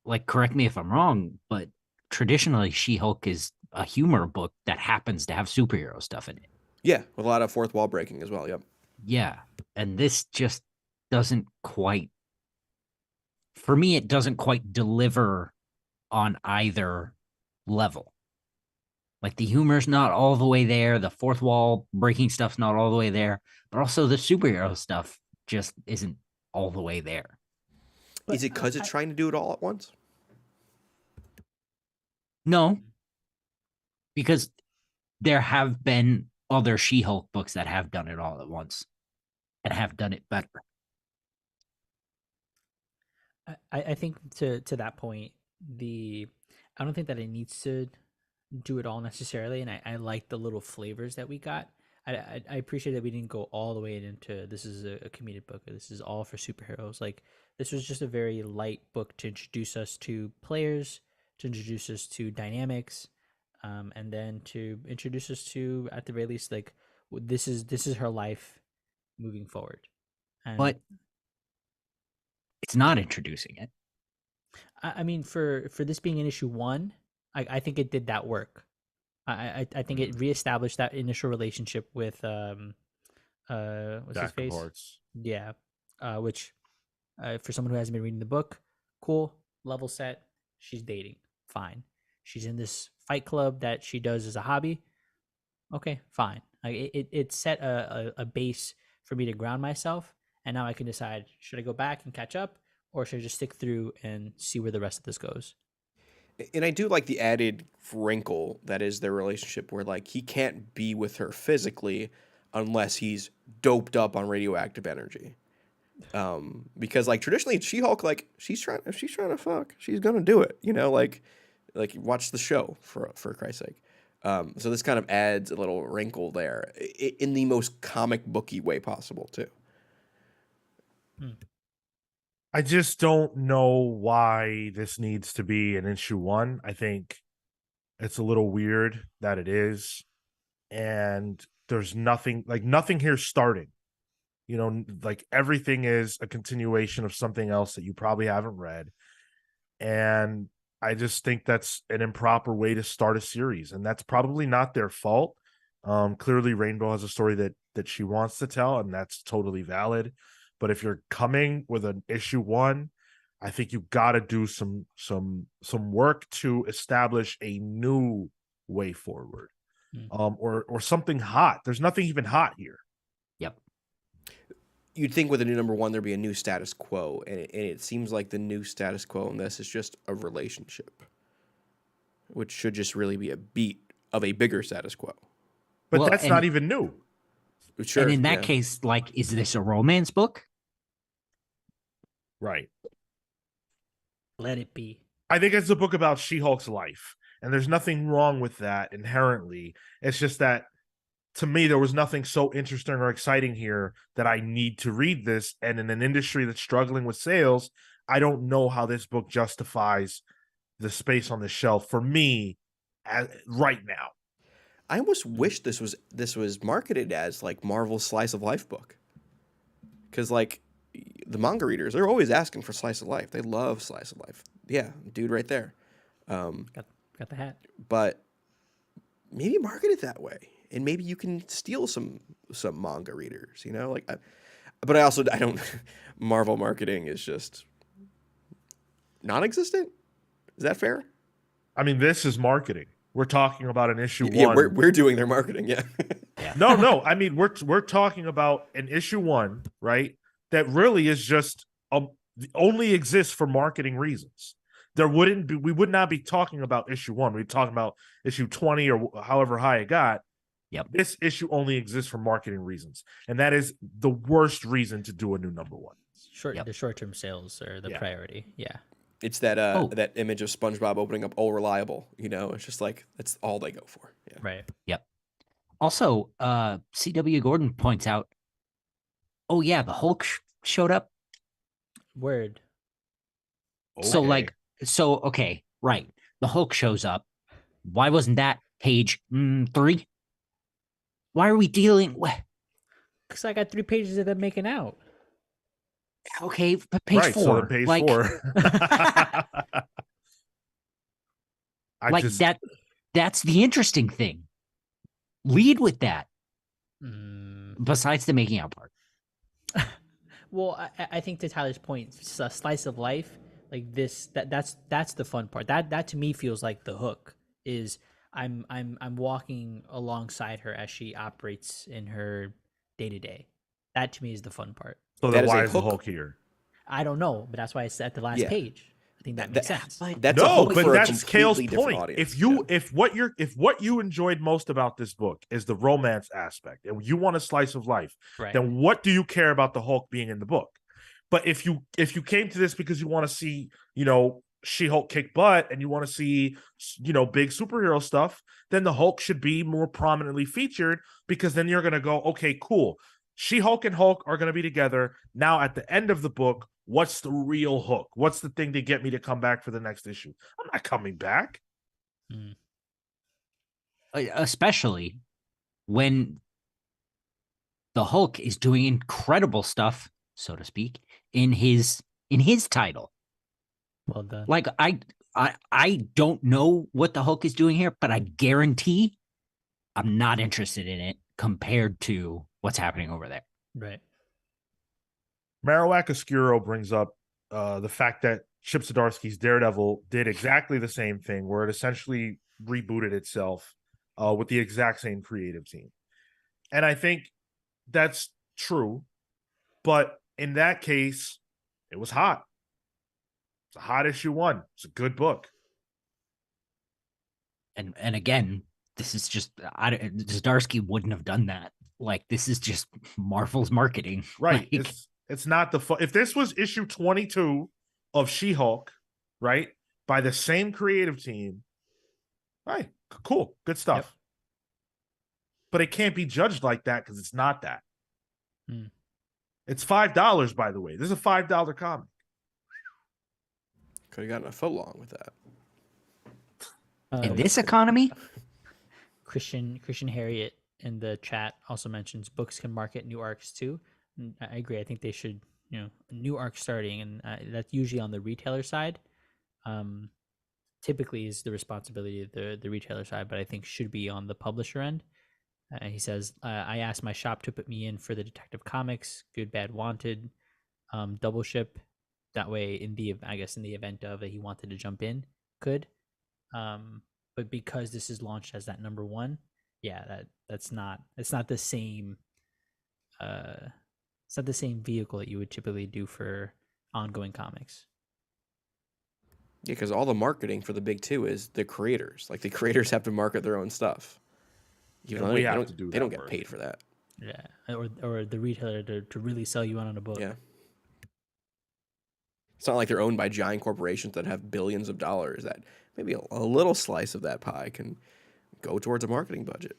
like, correct me if I'm wrong, but traditionally She-Hulk is a humor book that happens to have superhero stuff in it. Yeah, with a lot of fourth wall breaking as well. Yep. Yeah, and this just doesn't quite, for me, it doesn't quite deliver on either level. Like, the humor's not all the way there, the fourth wall breaking stuff's not all the way there, but also the superhero stuff just isn't all the way there. Is it because it's trying to do it all at once? No, because there have been other She-Hulk books that have done it all at once and have done it better. I think to that point, I don't think that it needs to do it all necessarily, and I like the little flavors that we got. I appreciate that we didn't go all the way into this is a comedic book, or this is all for superheroes. Like, this was just a very light book to introduce us to players, to introduce us to dynamics, and then to introduce us to, at the very least, like, this is her life moving forward. And But it's not introducing it. I mean, for this being in issue 1, I think it did that work. I think it reestablished that initial relationship with what's his Jack of face? Hearts. Yeah, which for someone who hasn't been reading the book, cool, level set. She's dating, fine. She's in this fight club that she does as a hobby. Okay, fine. Like, it set a base for me to ground myself, and now I can decide, should I go back and catch up, or should I just stick through and see where the rest of this goes? And I do like the added wrinkle that is their relationship, where like he can't be with her physically unless he's doped up on radioactive energy. Because like traditionally She-Hulk, like if she's trying to fuck, she's gonna do it. Like watch the show for Christ's sake. So this kind of adds a little wrinkle there in the most comic booky way possible too. I just don't know why this needs to be an issue 1. I think it's a little weird that it is. And there's nothing here starting. Like everything is a continuation of something else that you probably haven't read. And I just think that's an improper way to start a series. And that's probably not their fault. Clearly Rainbow has a story that she wants to tell, and that's totally valid. But if you're coming with an issue 1, I think you got to do some work to establish a new way forward, or something hot. There's nothing even hot here. Yep. You'd think with a new number 1 there'd be a new status quo, and it seems like the new status quo in this is just a relationship, which should just really be a beat of a bigger status quo. But that's not even new. Sure. And in that yeah. case, like, is this a romance book? Right. Let it be. I think it's a book about She-Hulk's life, and there's nothing wrong with that inherently. It's just that to me, there was nothing so interesting or exciting here that I need to read this. And in an industry that's struggling with sales, I don't know how this book justifies the space on the shelf for me right now. I almost wish this was marketed as like Marvel's slice of life book, because like the manga readers, they're always asking for slice of life. They love slice of life. Yeah, dude, right there. Got the hat. But maybe market it that way, and maybe you can steal some manga readers. You know, like. But I don't. Marvel marketing is just non-existent. Is that fair? I mean, this is marketing. We're talking about an issue Yeah, one. we're doing their marketing. Yeah. No. I mean, we're talking about an issue one, right? That really is just only exists for marketing reasons. We would not be talking about issue one. We'd be talking about issue 20 or however high it got. Yep. This issue only exists for marketing reasons, and that is the worst reason to do a new number one. The short-term sales are the priority. Yeah. It's that that image of SpongeBob opening up All Reliable. You know, it's just like that's all they go for. Yeah. Right. Yep. Also, C.W. Gordon points out, oh yeah, the Hulk showed up. Word. Okay. Okay, right. The Hulk shows up. Why wasn't that page 3? Why are we dealing? Because I got 3 pages of them making out. Okay, but page right, 4. So then page 4. That's the interesting thing. Lead with that. Besides the making out part. Well, I think to Tyler's point, a slice of life like this, that's the fun part. That to me feels like the hook is I'm walking alongside her as she operates in her day to day. That to me is the fun part. So then why is the Hulk here? I don't know, but that's why it's at the last page. I think that makes sense. That's a hook for that's a completely Kale's different point. audience. If what you enjoyed most about this book is the romance aspect, and you want a slice of life, then what do you care about the Hulk being in the book? But if you came to this because you want to see, She-Hulk kick butt and you want to see, big superhero stuff, then the Hulk should be more prominently featured, because then you're going to go, okay, cool. She-Hulk and Hulk are going to be together. Now at the end of the book, what's the real hook? What's the thing to get me to come back for the next issue? I'm not coming back. Especially when the Hulk is doing incredible stuff, so to speak, in his title. Well done. Like I don't know what the Hulk is doing here, but I guarantee I'm not interested in it compared to what's happening over there. Right. Marowak Oscuro brings up the fact that Chip Zdarsky's Daredevil did exactly the same thing, where it essentially rebooted itself with the exact same creative team. And I think that's true. But in that case, it was hot. It's a hot issue 1. It's a good book. And again, this is just Zdarsky wouldn't have done that. Like, this is just Marvel's marketing. Right. Like, it's not if this was issue 22 of She-Hulk, right, by the same creative team, right, cool, good stuff. Yep. But it can't be judged like that because it's not that. It's $5, by the way. This is a $5 comic. Could have gotten a foot long with that. In this economy? Christian Harriet in the chat also mentions books can market new arcs too. And I agree. I think they should, new arc starting, and that's usually on the retailer side. Typically is the responsibility of the retailer side, but I think should be on the publisher end. He says, I asked my shop to put me in for the Detective Comics, Good, Bad, Wanted, double ship. That way, in the event of that he wanted to jump in, could. But because this is launched as that number 1, it's not the same. It's not the same vehicle that you would typically do for ongoing comics. Yeah, because all the marketing for the big 2 is the creators. Like, the creators have to market their own stuff. We have to do that. They don't get paid for that. Yeah, or the retailer to really sell you on a book. Yeah. It's not like they're owned by giant corporations that have billions of dollars. That maybe a little slice of that pie can go towards a marketing budget.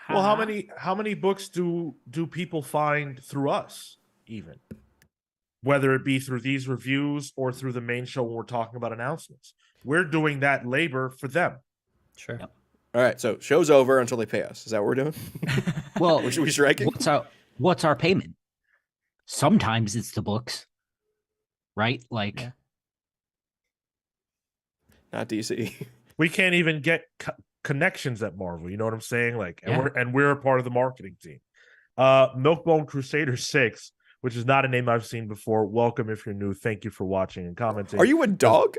Well, how many books do people find through us, even? Whether it be through these reviews or through the main show when we're talking about announcements. We're doing that labor for them. Sure. Yep. All right, so show's over until they pay us. Is that what we're doing? Well, we striking? What's our payment? Sometimes it's the books, right? Like, Yeah. Not DC. We can't even get connections at Marvel. You know what I'm saying? Like, and Yeah. we're a part of the marketing team. Milkbone Crusader 6, which is not a name I've seen before. Welcome if you're new. Thank you for watching and commenting. Are you a dog?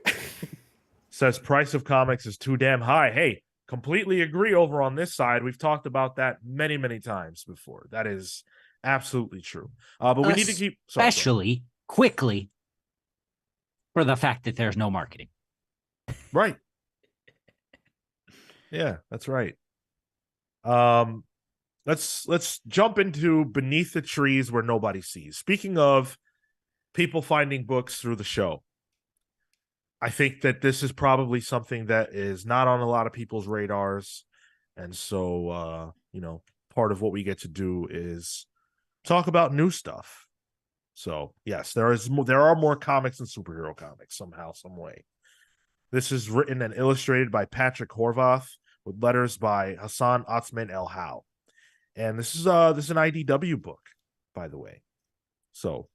Says price of comics is too damn high. Hey, completely agree over on this side. We've talked about that many, many times before. That is absolutely true. But we need to keep especially quickly for the fact that there's no marketing. Right. Yeah, that's right. Let's jump into Beneath the Trees Where Nobody Sees. Speaking of people finding books through the show, I think that this is probably something that is not on a lot of people's radars. And so, part of what we get to do is talk about new stuff. So, yes, there are more comics than superhero comics somehow, some way. This is written and illustrated by Patrick Horvath with letters by Hassan Otsman El How. And this is an IDW book, by the way. So,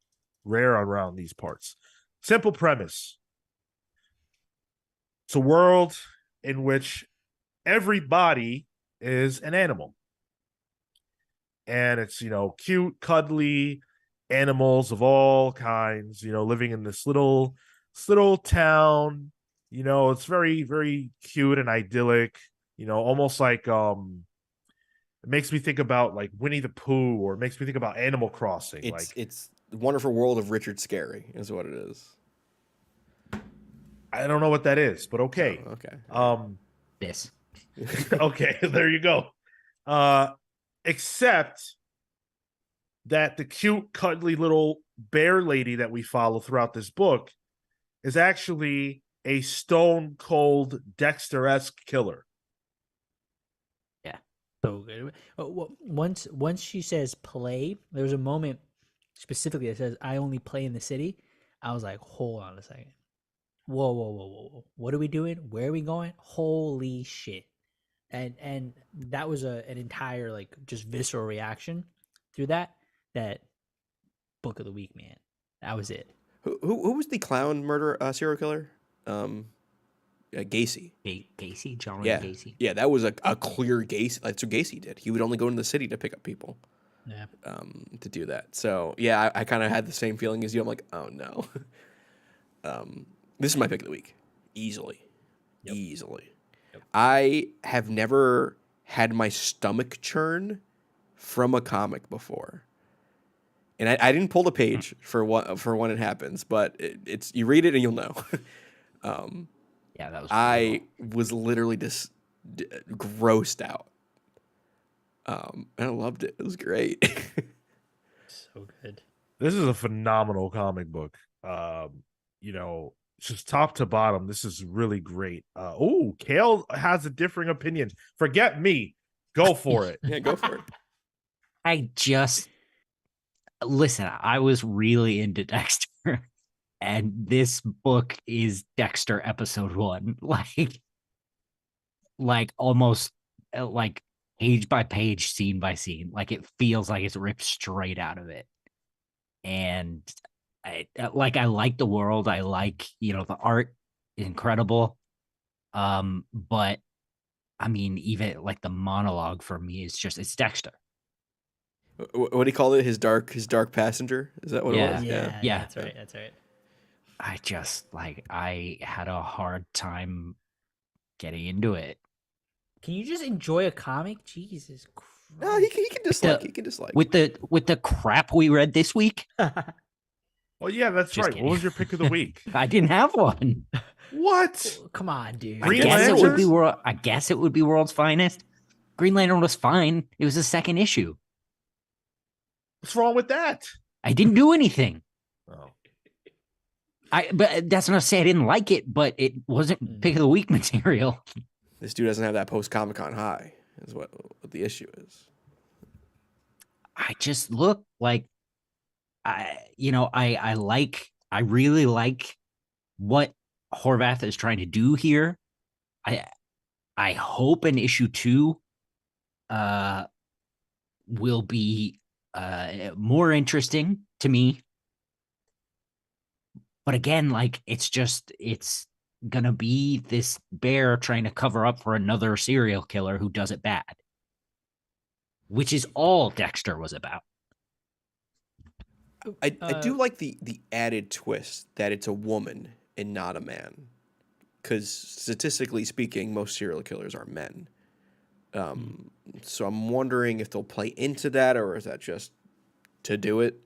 rare around these parts. Simple premise. It's a world in which everybody is an animal. And it's, cute, cuddly animals of all kinds, living in this little town. It's very, very cute and idyllic, almost like it makes me think about like Winnie the Pooh, or it makes me think about Animal Crossing. It's the Wonderful World of Richard Scarry is what it is. I don't know what that is, but okay. Oh, okay. This. Okay, there you go. Except that the cute, cuddly little bear lady that we follow throughout this book is actually a stone cold Dexter-esque killer. Yeah, so good. Once she says play, there was a moment specifically that says I only play in the city. I was like, hold on a second. Whoa. What are we doing? Where are we going? Holy shit. And that was an entire like just visceral reaction through that book of the week, man. That was it. Who was the clown murder serial killer? Gacy. Gacy, John Gacy. Yeah, that was a clear Gacy. That's what Gacy did. He would only go into the city to pick up people. Yeah. To do that. So yeah, I kind of had the same feeling as you. I'm like, oh no. This is my pick of the week, easily. Yep. I have never had my stomach churn from a comic before. And I didn't pull the page for when it happens, but it's you read it and you'll know. Yeah, that was. I was literally just grossed out, and I loved it. It was great. So good. This is a phenomenal comic book. Just top to bottom, this is really great. Kale has a differing opinion. Forget me. Go for it. Yeah, go for it. I just listen. I was really into Dexter, and this book is Dexter episode 1, like almost like page by page, scene by scene. Like it feels like it's ripped straight out of it. And I like the world. I like, the art is incredible. But I mean, even like the monologue for me is it's Dexter. What do you call it? His dark passenger? Is that what it was? Yeah. That's right. I just I had a hard time getting into it. Can you just enjoy a comic? Jesus Christ. No, he can dislike. He can dislike. With the crap we read this week. Oh yeah, that's Just right. kidding. What was your pick of the week? I didn't have one. What? Come on, dude. Green I guess Lantern? it would be World's Finest. Green Lantern was fine. It was the second issue. What's wrong with that? I didn't do anything. Oh. But that's not to say I didn't like it, but it wasn't pick of the week material. This dude doesn't have that post Comic Con high. Is what the issue is. I just look like I really like what Horvath is trying to do here. I hope an issue 2 will be more interesting to me. But again, like it's gonna be this bear trying to cover up for another serial killer who does it bad, which is all Dexter was about. I do like the added twist that it's a woman and not a man, because statistically speaking, most serial killers are men. So I'm wondering if they'll play into that, or is that just to do it?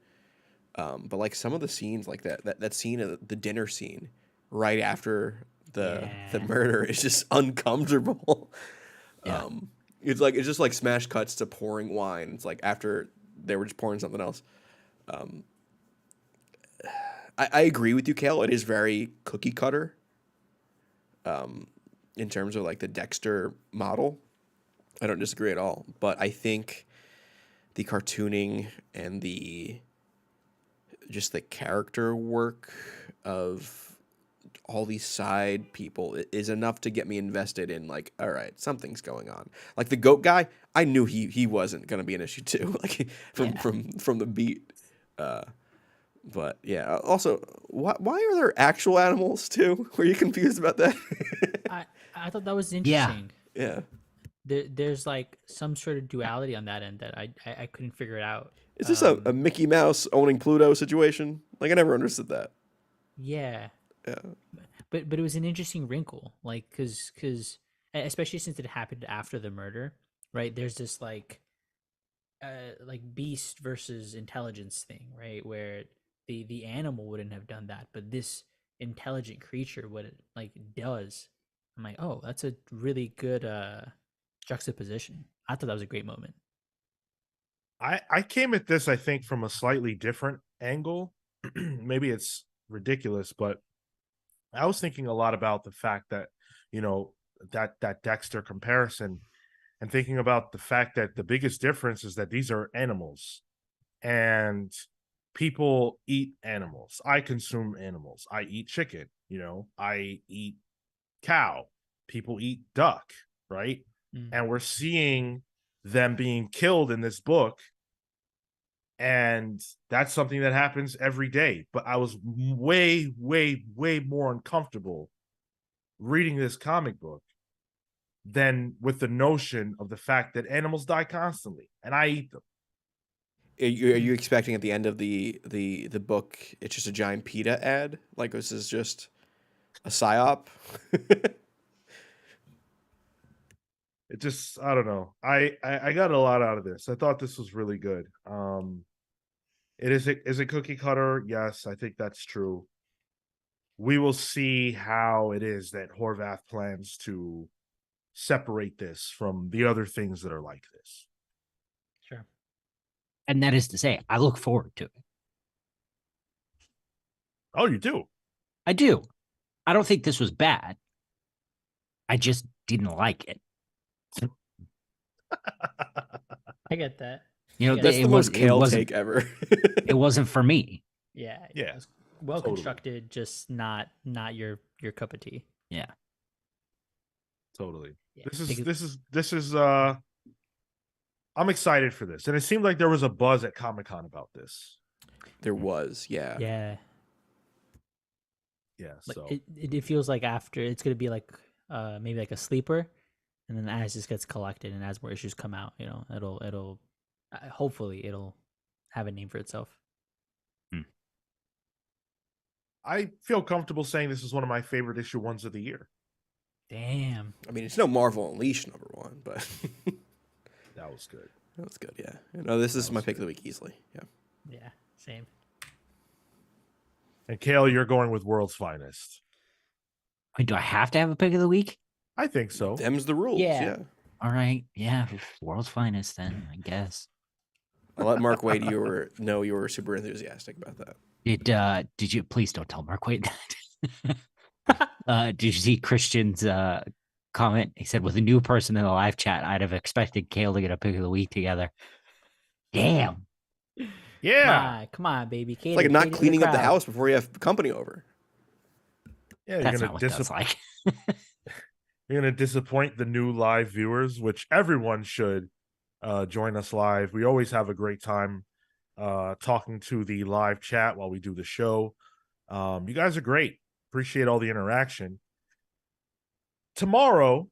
But like some of the scenes, like that scene of the dinner scene right after the murder is just uncomfortable. Yeah. It's just like smash cuts to pouring wine. It's like after they were just pouring something else. I agree with you, Kale. It is very cookie cutter. In terms of like the Dexter model, I don't disagree at all. But I think the cartooning and the character work of all these side people is enough to get me invested in, like, all right, something's going on. Like the goat guy, I knew he wasn't gonna be an issue 2, like from the beat. But yeah, also, why are there actual animals too? Were you confused about that? I thought that was interesting. Yeah. There's like some sort of duality on that end that I couldn't figure it out. Is this a Mickey Mouse owning Pluto situation? Like, I never understood that. Yeah. Yeah. But it was an interesting wrinkle, like because especially since it happened after the murder, right? There's this like beast versus intelligence thing, right? Where the animal wouldn't have done that, but this intelligent creature what it like does. I'm like, oh, that's a really good juxtaposition. I thought that was a great moment. I came at this, I think, from a slightly different angle. Maybe it's ridiculous, but I was thinking a lot about the fact that, that Dexter comparison, and thinking about the fact that the biggest difference is that these are animals and people eat animals. I consume animals. I eat chicken, I eat cow. People eat duck, right? And we're seeing them being killed in this book. And that's something that happens every day. But I was way, way, way more uncomfortable reading this comic book than with the notion of the fact that animals die constantly and I eat them. Are you expecting at the end of the book it's just a giant PETA ad? Like, this is just a psyop? It just, I don't know. I got a lot out of this. I thought this was really good. It is a cookie cutter. Yes, I think that's true. We will see how it is that Horvath plans to separate this from the other things that are like this. Sure. And that is to say, I look forward to it. Oh, you do? I do. I don't think this was bad. I just didn't like it. I get that. That's the most Kale take ever. It wasn't for me. Yeah. Yeah. Well constructed, just not your cup of tea. Yeah. Totally. Yeah. This is I'm excited for this. And it seemed like there was a buzz at Comic-Con about this. There was, yeah. Yeah. Yeah, Like so it feels like after it's gonna be like maybe like a sleeper, and then as this gets collected and as more issues come out, it'll hopefully it'll have a name for itself. I feel comfortable saying this is one of my favorite issue 1s of the year. Damn. I mean, it's no Marvel Unleashed #1, but That was good. that was good, yeah. No, this is my pick of the week easily, yeah. Yeah, same. And Kale, you're going with World's Finest. Wait, do I have to have a pick of the week? I think so. Them's the rules, yeah. All right. Yeah. World's Finest, then, I guess. I'll let Mark Wade you were super enthusiastic about that. Did you please don't tell Mark Wade that? Did you see Christian's comment? He said, with a new person in the live chat, I'd have expected Kale to get a pick of the week together. Damn. Yeah. Come on, baby. It's like not cleaning up the house before you have company over. Yeah, That's not what that's like. You're gonna disappoint the new live viewers, which everyone should join us live. We always have a great time talking to the live chat while we do the show. You guys are great. Appreciate all the interaction. Tomorrow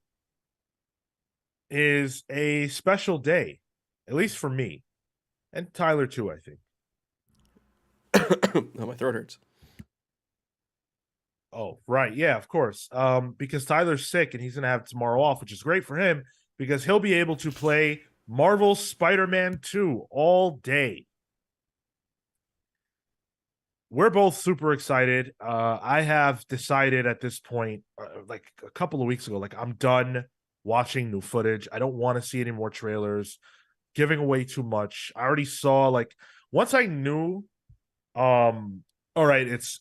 is a special day, at least for me, and Tyler too, I think. Oh, my throat hurts. Oh, right. Yeah, of course. Because Tyler's sick and he's going to have tomorrow off, which is great for him because he'll be able to play Marvel's Spider-Man 2 all day. We're both super excited. I have decided at this point, like a couple of weeks ago, like I'm done watching new footage. I don't want to see any more trailers, giving away too much. I already saw, like, once I knew, all right, it's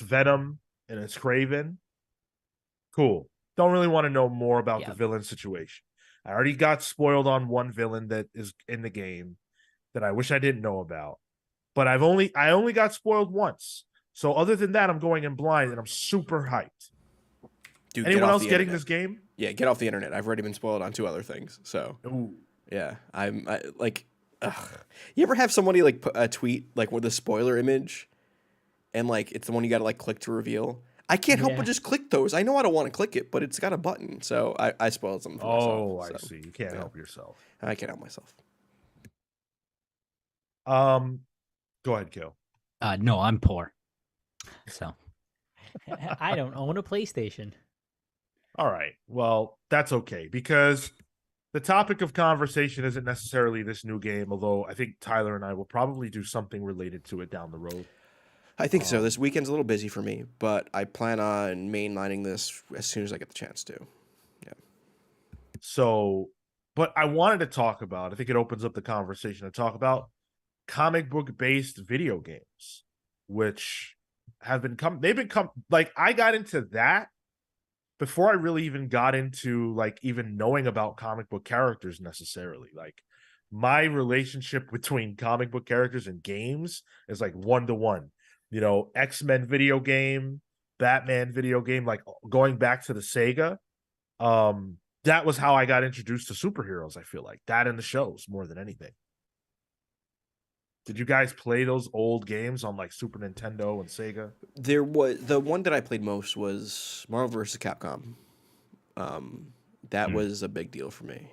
Venom and it's Craven. Cool. Don't really want to know more about the villain situation. I already got spoiled on one villain that is in the game that I wish I didn't know about. But I only got spoiled once. So other than that, I'm going in blind and I'm super hyped. Dude, anyone else getting this game? Yeah, get off the internet. I've already been spoiled on 2 other things. So Ooh. Yeah, I like. You ever have somebody like put a tweet like with a spoiler image, and like it's the one you got to like click to reveal? I can't help but just click those. I know I don't want to click it, but it's got a button, so I spoiled something for myself. Oh, I see. You can't help yourself. I can't help myself. Go ahead, Gil. No, I'm poor. So I don't own a PlayStation. All right. Well, that's okay because the topic of conversation isn't necessarily this new game, although I think Tyler and I will probably do something related to it down the road. I think so. This weekend's a little busy for me, but I plan on mainlining this as soon as I get the chance to. Yeah. So, but I wanted to talk about, I think it opens up the conversation to talk about comic book based video games, which have become like, I got into that before I really even got into like even knowing about comic book characters necessarily. Like my relationship between comic book characters and games is like 1-to-1. You know, X-Men video game, Batman video game, like going back to the Sega. That was how I got introduced to superheroes. I feel like that in the shows more than anything. Did you guys play those old games on like Super Nintendo and Sega? There was the one that I played most was Marvel vs. Capcom. That was a big deal for me.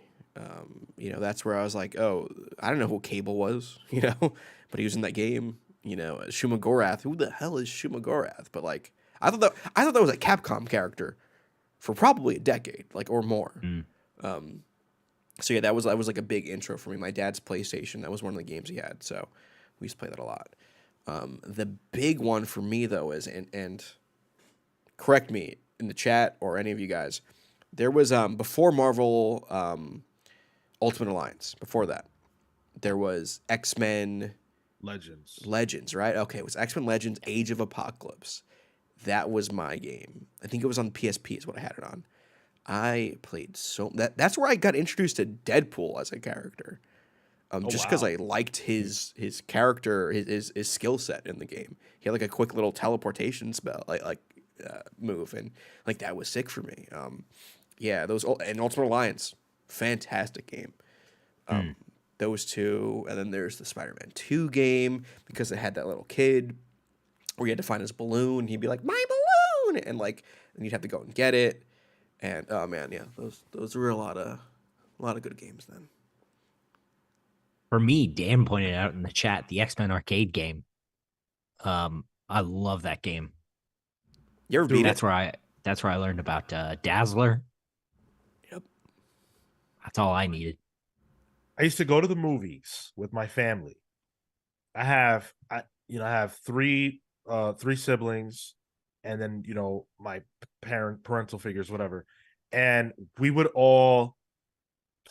You know, that's where I was like, oh, I don't know who Cable was, you know, but he was in that game. You know, Shuma Gorath. Who the hell is Shuma Gorath? But like, I thought that was a Capcom character for probably a decade, like or more. So yeah, that was like a big intro for me. My dad's PlayStation, that was one of the games he had, so we used to play that a lot. The big one for me though is, and correct me in the chat or any of you guys, there was before Marvel Ultimate Alliance. Before that, there was X-Men Legends, right? Okay, it was X-Men Legends: Age of Apocalypse. That was my game. I think it was on PSP is what I had it on. I played that's where I got introduced to Deadpool as a character. Just because I liked his character, his skill set in the game. He had like a quick little teleportation spell, move, and like that was sick for me. Yeah, and Ultimate Alliance, fantastic game. Those two, and then there's the Spider-Man 2 game because it had that little kid where you had to find his balloon. He'd be like, "My balloon," and you'd have to go and get it. And oh man, yeah, those were a lot of good games then. For me, Dan pointed out in the chat the X-Men arcade game. I love that game. You ever beat it? That's where I learned about Dazzler. Yep. That's all I needed. I used to go to the movies with my family. I have three siblings, and then my parental figures, whatever, and we would all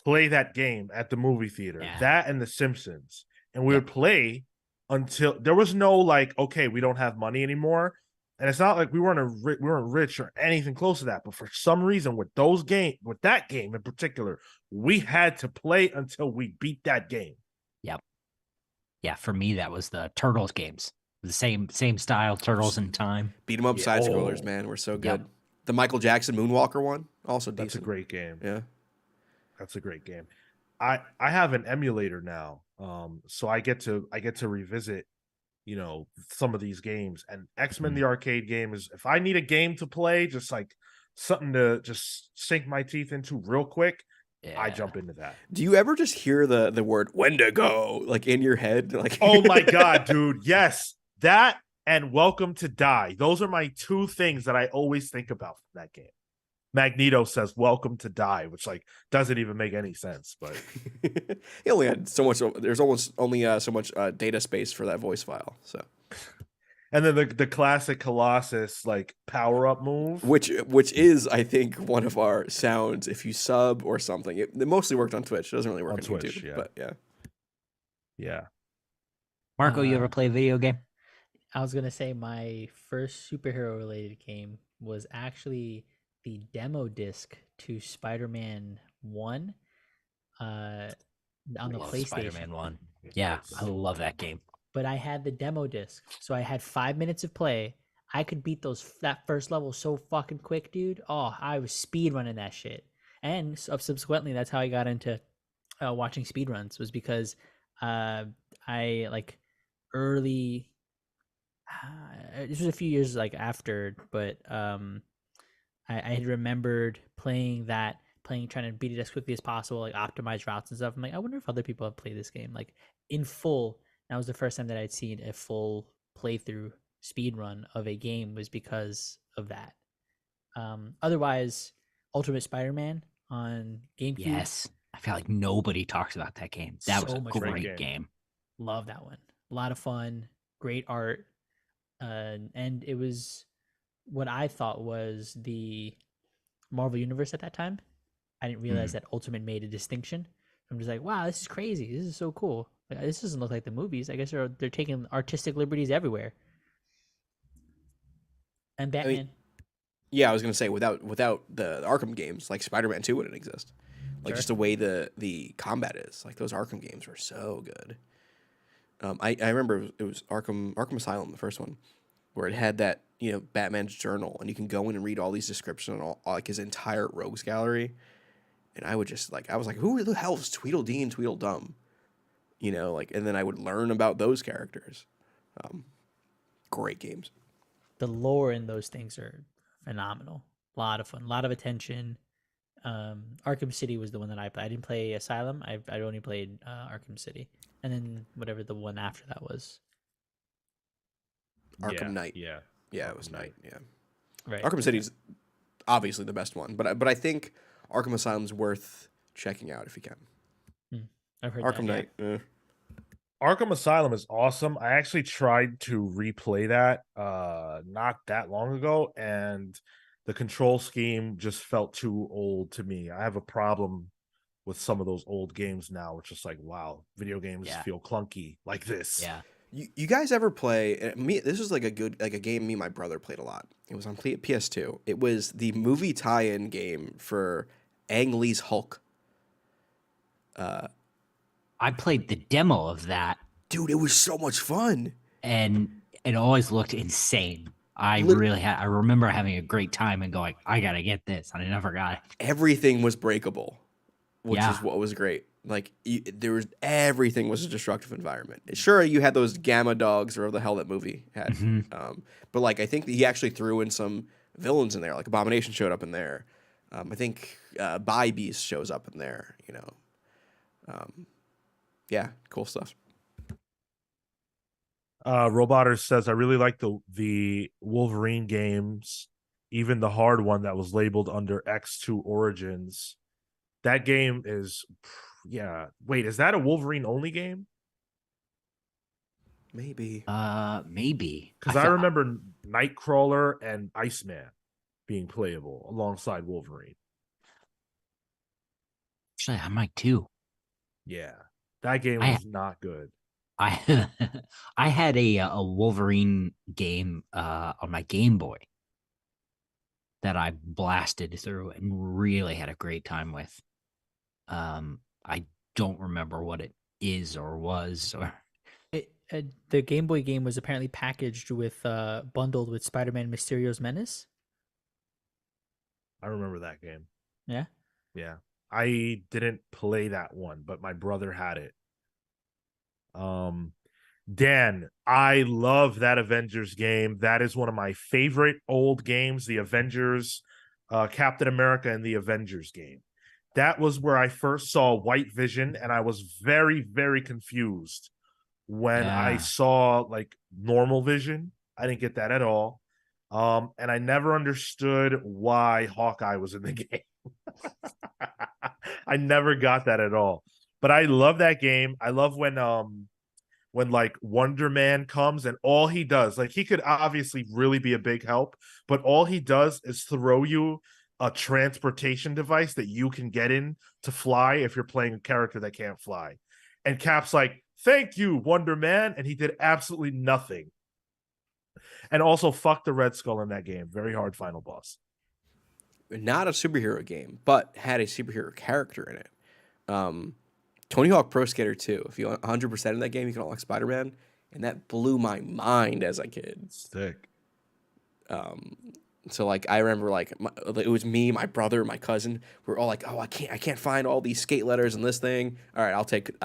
play that game at the movie theater. Yeah. That and The Simpsons, and we would play until there was no like, okay, we don't have money anymore. And it's not like we weren't rich or anything close to that, but for some reason with that game in particular, we had to play until we beat that game. Yep. Yeah, for me that was the Turtles games. The same style, Turtles in Time. Beat 'em up side scrollers, man, were so good. The Michael Jackson Moonwalker one, also decent. That's a great game. Yeah. That's a great game. I have an emulator now. So I get to revisit, some of these games. And X-Men the arcade game is, if I need a game to play, just like something to just sink my teeth into real quick, I jump into that. Do you ever just hear the word Wendigo like in your head? Like, oh my god, dude. Yes. That and Welcome to Die. Those are my two things that I always think about from that game. Magneto says "Welcome to Die," which like doesn't even make any sense. But he only had so much. There's almost only so much data space for that voice file. So, and then the classic Colossus like power up move, which is I think one of our sounds. If you sub or something, it mostly worked on Twitch. It doesn't really work on Twitch, YouTube. yeah. But yeah. Marco, you ever play a video game? I was gonna say my first superhero related game was actually the demo disc to Spider-Man 1 on the PlayStation. Spider-Man 1. Yeah, I love that game. But I had the demo disc, so I had 5 minutes of play. I could beat that first level so fucking quick, dude. Oh, I was speed running that shit. And subsequently, that's how I got into watching speedruns, was because I like early. This was a few years like after, but I had remembered trying to beat it as quickly as possible, like optimize routes and stuff. I'm like, I wonder if other people have played this game like in full. That was the first time that I'd seen a full playthrough speed run of a game, was because of that. Otherwise, Ultimate Spider-Man on GameCube. Yes, I feel like nobody talks about that game. That was a great game. Love that one. A lot of fun, great art, and it was what I thought was the Marvel Universe at that time. I didn't realize that Ultimate made a distinction. I'm just like, wow, this is crazy. This is so cool. Like, this doesn't look like the movies. I guess they're taking artistic liberties everywhere. And Batman. I was gonna say without the Arkham games, like Spider-Man 2 wouldn't exist. Like just the way the combat is. Like those Arkham games were so good. I remember it was Arkham Asylum, the first one, where it had that, Batman's journal, and you can go in and read all these descriptions on all like his entire rogues gallery. And I would just I was like, who the hell is Tweedledee and Tweedledum? And then I would learn about those characters. Great games. The lore in those things are phenomenal. A lot of fun, a lot of attention. Arkham City was the one that I played. I didn't play Asylum. I only played Arkham City, and then whatever the one after that was. Arkham Knight. Yeah, it was Knight. Yeah, right. Arkham City's obviously the best one, but I think Arkham Asylum's worth checking out if you can. I've heard Arkham that, Knight. Arkham Asylum is awesome. I actually tried to replay that not that long ago, and the control scheme just felt too old to me. I have a problem with some of those old games now. It's just like, wow, video games feel clunky like this. Yeah. You guys ever play me? This was like a game me and my brother played a lot. It was on PS2. It was the movie tie-in game for Ang Lee's Hulk. I played the demo of that. Dude, it was so much fun. And it always looked insane. I remember having a great time and going, I gotta get this. And I never got it. Everything was breakable, which is what was great. Like everything was a destructive environment. Sure, you had those gamma dogs or whatever the hell that movie had. But like, I think that he actually threw in some villains in there. Like Abomination showed up in there. I think Bi Beast shows up in there. Yeah, cool stuff. Roboter says, I really like the Wolverine games, even the hard one that was labeled under X2 Origins. That game is, wait, is that a Wolverine only game? Maybe. Maybe. Because I remember Nightcrawler and Iceman being playable alongside Wolverine. Actually, I might too. Yeah, that game was not good. I I had a Wolverine game on my Game Boy that I blasted through and really had a great time with. I don't remember what it is or was or The Game Boy game was apparently packaged with bundled with Spider-Man Mysterio's Menace. I remember that game. Yeah. Yeah. I didn't play that one, but my brother had it. Dan, I love that Avengers game. That is one of my favorite old games, the Avengers, Captain America and the Avengers game. That was where I first saw White Vision, and I was very, very confused when I yeah. saw like normal vision. I didn't get that at all. And I never understood why Hawkeye was in the game. I never got that at all. But I love that game. I love when like Wonder Man comes and all he does, like he could obviously really be a big help, but all he does is throw you a transportation device that you can get in to fly if you're playing a character that can't fly. And Cap's like, "Thank you, Wonder Man," and he did absolutely nothing. And also fuck the Red Skull in that game. Very hard final boss. Not a superhero game, but had a superhero character in it. Tony Hawk Pro Skater 2. If you 100% in that game, you can unlock Spider-Man, and that blew my mind as a kid. Sick. So like I remember like it was me, my brother, my cousin. We are all like, "Oh, I can't find all these skate letters in this thing. All right, I'll take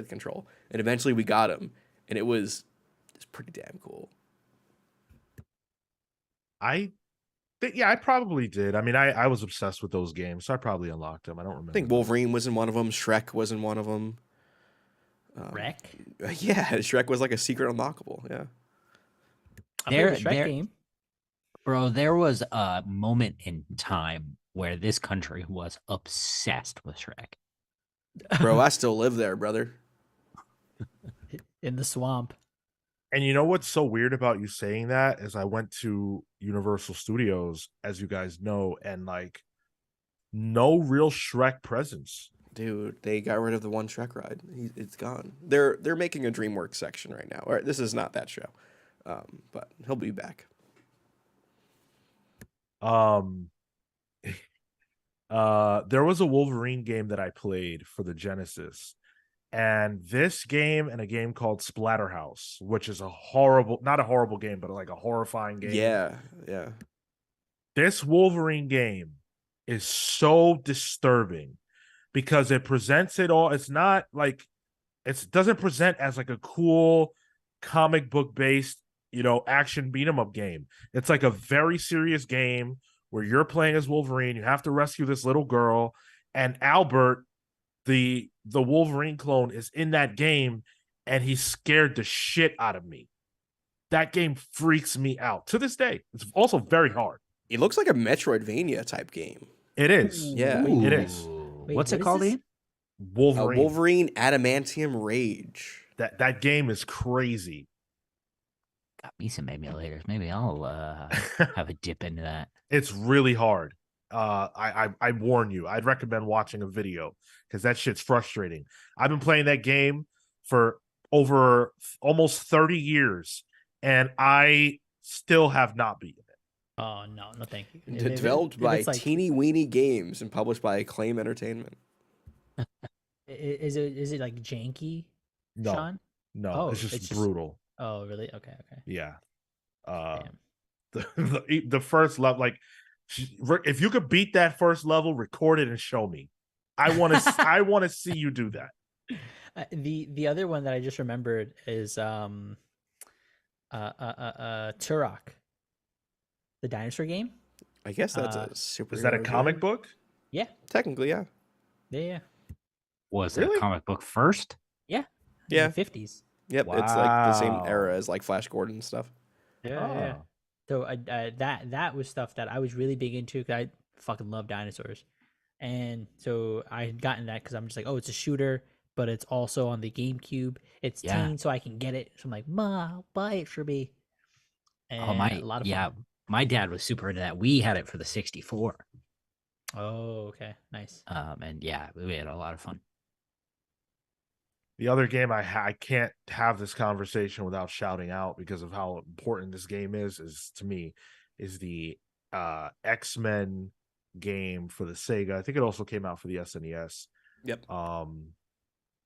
control." And eventually we got him, and it's pretty damn cool. I probably did. I mean, I was obsessed with those games, so I probably unlocked them. I don't remember. I think Wolverine was in one of them. Shrek was in one of them. Wreck. Yeah, Shrek was like a secret unlockable. Yeah. I played the Shrek game. Bro, there was a moment in time where this country was obsessed with Shrek. Bro, I still live there, brother. In the swamp. And you know what's so weird about you saying that is I went to Universal Studios, as you guys know, and like no real Shrek presence. Dude, they got rid of the one Shrek ride. It's gone. They're making a DreamWorks section right now. All right, this is not that show, but he'll be back. There was a Wolverine game that I played for the Genesis. And this game and a game called Splatterhouse, which is not a horrible game, but like a horrifying game. Yeah, yeah. This Wolverine game is so disturbing because it presents it all. It's not like it doesn't present as like a cool comic book based, action beat 'em up game. It's like a very serious game where you're playing as Wolverine. You have to rescue this little girl, and Albert, the Wolverine clone, is in that game, and he scared the shit out of me. That game freaks me out to this day. It's also very hard. It looks like a Metroidvania type game. It is. Yeah. It is. Wait, What's what it is called this? again? Wolverine. Wolverine Adamantium Rage. That game is crazy. Got me some emulators. Maybe I'll have a dip into that. It's really hard. I warn you. I'd recommend watching a video because that shit's frustrating. I've been playing that game for over almost 30 years, and I still have not beaten it. Oh no, thank you. Developed by Teeny Weeny Games and published by Acclaim Entertainment. Is it like janky, No, Sean? no, it's just brutal. Oh, really? Okay. Yeah. Damn. The first level, like, if you could beat that first level, record it and show me. I want to see you do that. The other one that I just remembered is Turok, the dinosaur game. I guess that's a super. Is that a comic book? Yeah. Technically, yeah. Yeah. Was it a comic book first? Yeah. Yeah. In the 50s. Yep. Wow. It's like the same era as like Flash Gordon and stuff. Yeah. So that was stuff that I was really big into because I fucking love dinosaurs, and so I had gotten that because I'm just like, oh, it's a shooter, but it's also on the GameCube. It's teen, so I can get it. So I'm like, Ma, buy it for me. And a lot of fun. My dad was super into that. We had it for the 64. Oh, okay, nice. And yeah, we had a lot of fun. The other game I can't have this conversation without shouting out because of how important this game is to me is the X-Men game for the Sega. I think it also came out for the SNES. Yep.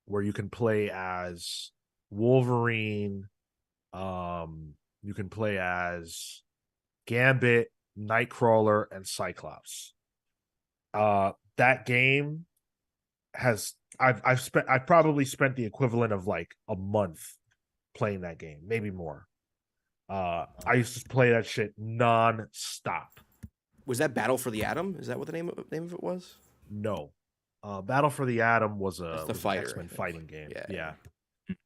Where you can play as Wolverine, you can play as Gambit, Nightcrawler, and Cyclops. That game has I've probably spent the equivalent of like a month playing that game, maybe more. I used to play that shit non-stop. Was that Battle for the Atom? Is that what the name of it was? No. Battle for the Atom was That's the an fighter, X-Men I think. fighting game. Yeah. Yeah.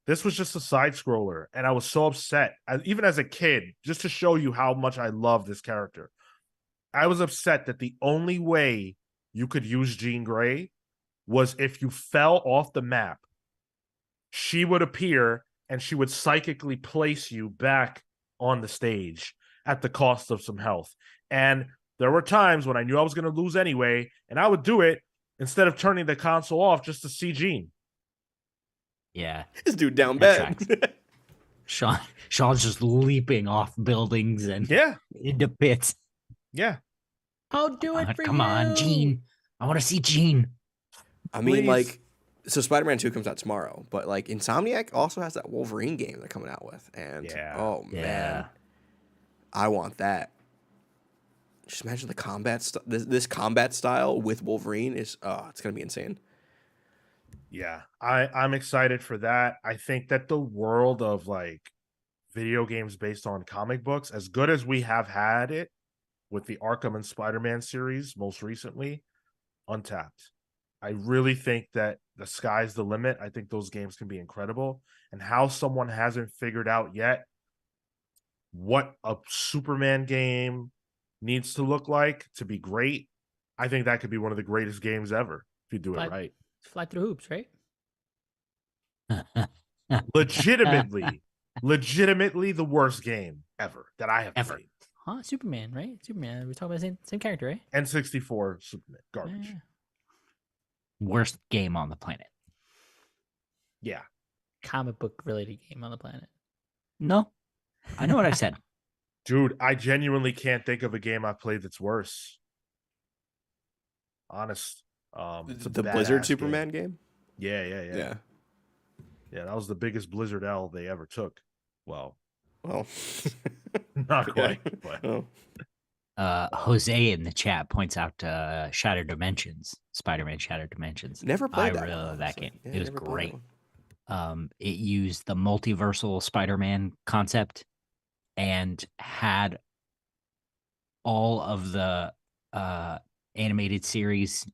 This was just a side scroller, and I was so upset. Even as a kid, just to show you how much I love this character, I was upset that the only way you could use Jean Grey was if you fell off the map. She would appear and she would psychically place you back on the stage at the cost of some health. And there were times when I knew I was going to lose anyway, and I would do it instead of turning the console off just to see Jean. Yeah. This dude down That bad. Sean's just leaping off buildings and Yeah. into pits. Yeah. I'll do it for Come you. on, Gene. I want to see Gene. I mean, Please. like, so Spider-Man 2 comes out tomorrow, but like Insomniac also has that Wolverine game they're coming out with, and oh man, Yeah. I want that. Just imagine the combat this combat style with Wolverine is it's gonna be insane. Yeah. I'm excited for that. I think that the world of like video games based on comic books, as good as we have had it with the Arkham and Spider-Man series most recently, untapped. I really think that the sky's the limit. I think those games can be incredible. And how someone hasn't figured out yet what a Superman game needs to look like to be great, I think that could be one of the greatest games ever if you do it right. Fly through hoops, right? Legitimately the worst game ever that I have Ever. played. Huh? Superman, right? Superman. We're talking about the same character, right? N64 Superman garbage. Yeah. Worst game on the planet. Yeah. Comic book related game on the planet. No. I know what I said. Dude, I genuinely can't think of a game I've played that's worse. Honest. It's a The Blizzard badass Superman game. Yeah, that was the biggest Blizzard L they ever took. Well, not quite. But. Jose in the chat points out Shattered Dimensions, Spider-Man Shattered Dimensions. Never played that. I really love that honestly. game. Yeah, It was never played great. that one. It used the multiversal Spider-Man concept and had all of the animated series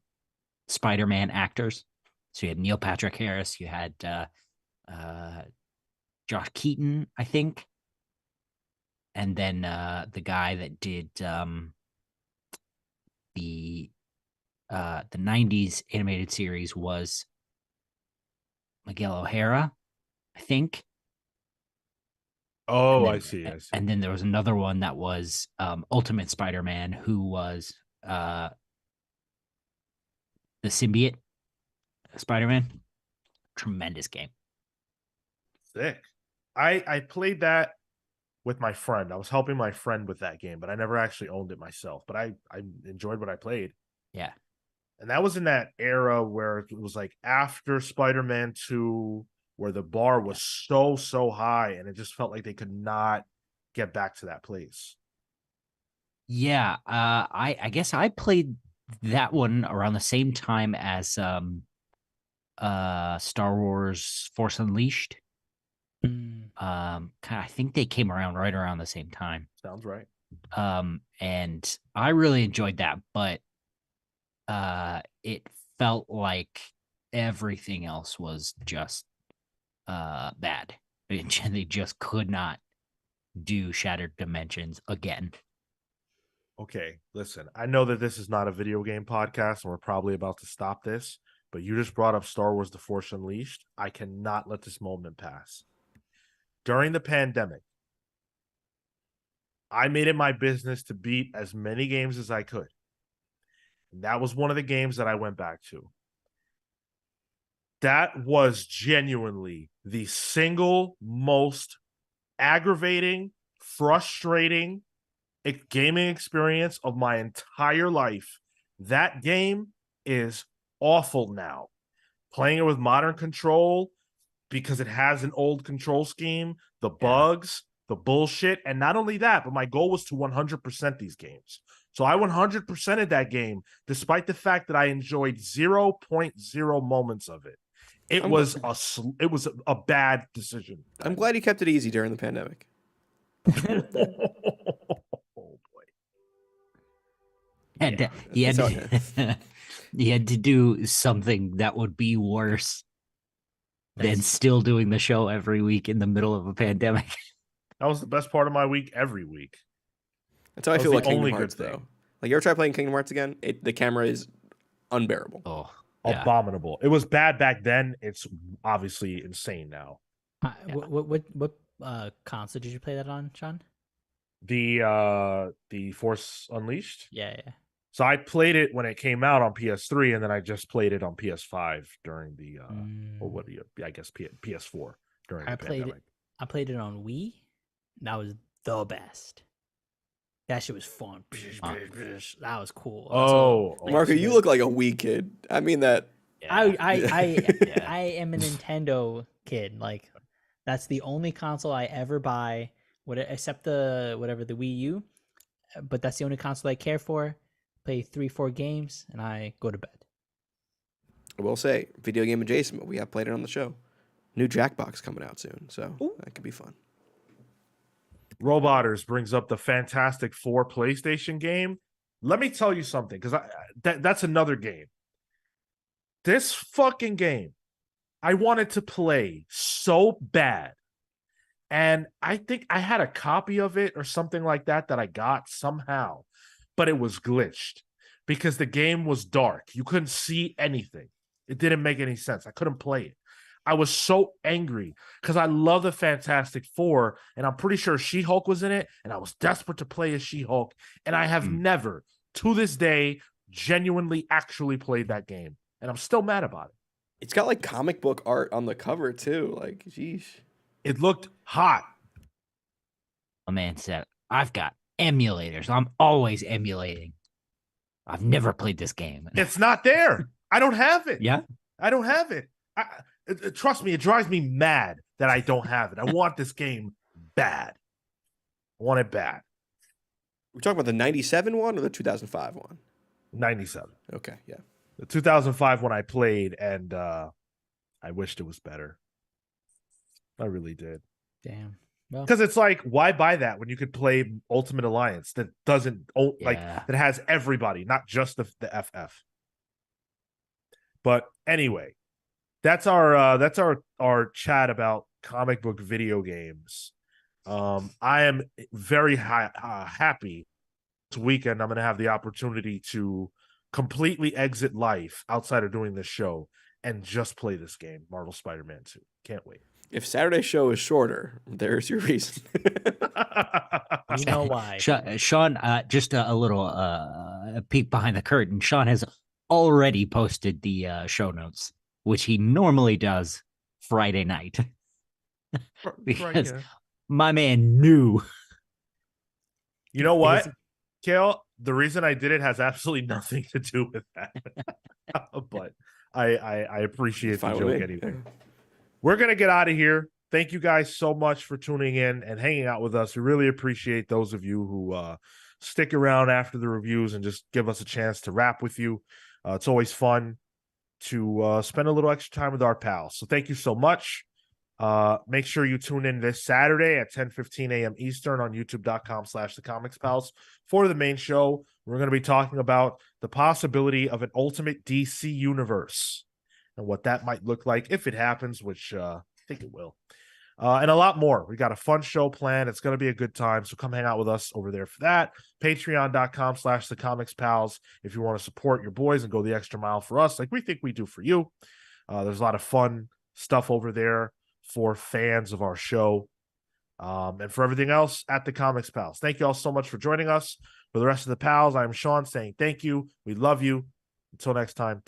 Spider-Man actors. So you had Neil Patrick Harris, you had Josh Keaton, I think, and then the guy that did the 90s animated series was Miguel O'Hara, I think. Oh, Then, I see. And then there was another one that was Ultimate Spider-Man, who was the symbiote Spider-Man. Tremendous game. Sick. I played that with my friend. I was helping my friend with that game, but I never actually owned it myself. But I enjoyed what I played. Yeah. And that was in that era where it was like after Spider-Man 2, where the bar was so high and it just felt like they could not get back to that place. Yeah. I guess I played that one around the same time as Star Wars Force Unleashed. I think they came around right around the same time. Sounds right. And I really enjoyed that, but it felt like everything else was just bad. They just could not do Shattered Dimensions again. Okay, listen, I know that this is not a video game podcast and we're probably about to stop this, but you just brought up Star Wars The Force Unleashed. I cannot let this moment pass. During the pandemic, I made it my business to beat as many games as I could. And that was one of the games that I went back to. That was genuinely the single most aggravating, frustrating gaming experience of my entire life. That game is awful now. Playing it with modern control because it has an old control scheme, the bugs, the bullshit, and not only that, but my goal was to 100% these games. So I 100%ed that game, despite the fact that I enjoyed 0.0 moments of it. It was a bad decision. I'm glad you kept it easy during the pandemic. Oh boy! And he had to do something that would be worse than still doing the show every week in the middle of a pandemic. That was the best part of my week every week. That's how I feel about Kingdom Hearts, though. Like, you ever try playing Kingdom Hearts again? The camera is unbearable. Oh, yeah. Abominable. It was bad back then. It's obviously insane now. What console did you play that on, Sean? The Force Unleashed? Yeah. So I played it when it came out on PS3, and then I just played it on PS5 during the PS4 during the pandemic. I played it on Wii. That was the best. That shit was fun. That was cool. Marco, you look like a Wii kid. I mean that. Yeah. I am a Nintendo kid. Like, that's the only console I ever buy, except the Wii U. But that's the only console I care for. Play 3-4 games, and I go to bed. I will say, video game adjacent, but we have played it on the show. New Jackbox coming out soon, so that could be fun. Robotters brings up the Fantastic Four PlayStation game. Let me tell you something, because that's another game. This fucking game, I wanted to play so bad. And I think I had a copy of it or something like that I got somehow. But it was glitched because the game was dark. You couldn't see anything. It didn't make any sense. I couldn't play it. I was so angry because I love the Fantastic Four, and I'm pretty sure She-Hulk was in it, and I was desperate to play as She-Hulk, and I have never, to this day, genuinely actually played that game, and I'm still mad about it. It's got, like, comic book art on the cover, too. Like, geez. It looked hot. A man said, I've got emulators. I'm always emulating. I've never played this game. It's not there. I don't have it. Yeah? I don't have it. Trust me, it drives me mad that I don't have it. I want this game bad. I want it bad. We're talking about the 97 one or the 2005 one? 97. Okay, yeah. The 2005 one I played, and I wished it was better. I really did. Damn. Because it's like, why buy that when you could play Ultimate Alliance that doesn't that has everybody, not just the FF. But anyway, that's our chat about comic book video games. I am very happy this weekend. I'm going to have the opportunity to completely exit life outside of doing this show and just play this game, Marvel Spider-Man 2. Can't wait. If Saturday's show is shorter, there's your reason. You know why. Sean, just a little peek behind the curtain. Sean has already posted the show notes, which he normally does Friday night. Because my man knew. You know what, Kale? The reason I did it has absolutely nothing to do with that. But I appreciate the joke anyway. We're going to get out of here. Thank you guys so much for tuning in and hanging out with us. We really appreciate those of you who stick around after the reviews and just give us a chance to rap with you. It's always fun to spend a little extra time with our pals. So thank you so much. Make sure you tune in this Saturday at 10:15 a.m. Eastern on youtube.com/thecomicspals for the main show. We're going to be talking about the possibility of an ultimate DC universe and what that might look like if it happens, which I think it will. And a lot more. We got a fun show planned. It's going to be a good time. So come hang out with us over there for that. Patreon.com/thecomicspals if you want to support your boys and go the extra mile for us, like we think we do for you. There's a lot of fun stuff over there for fans of our show. And for everything else at the Comics Pals. Thank you all so much for joining us. For the rest of the pals, I'm Sean saying thank you. We love you. Until next time.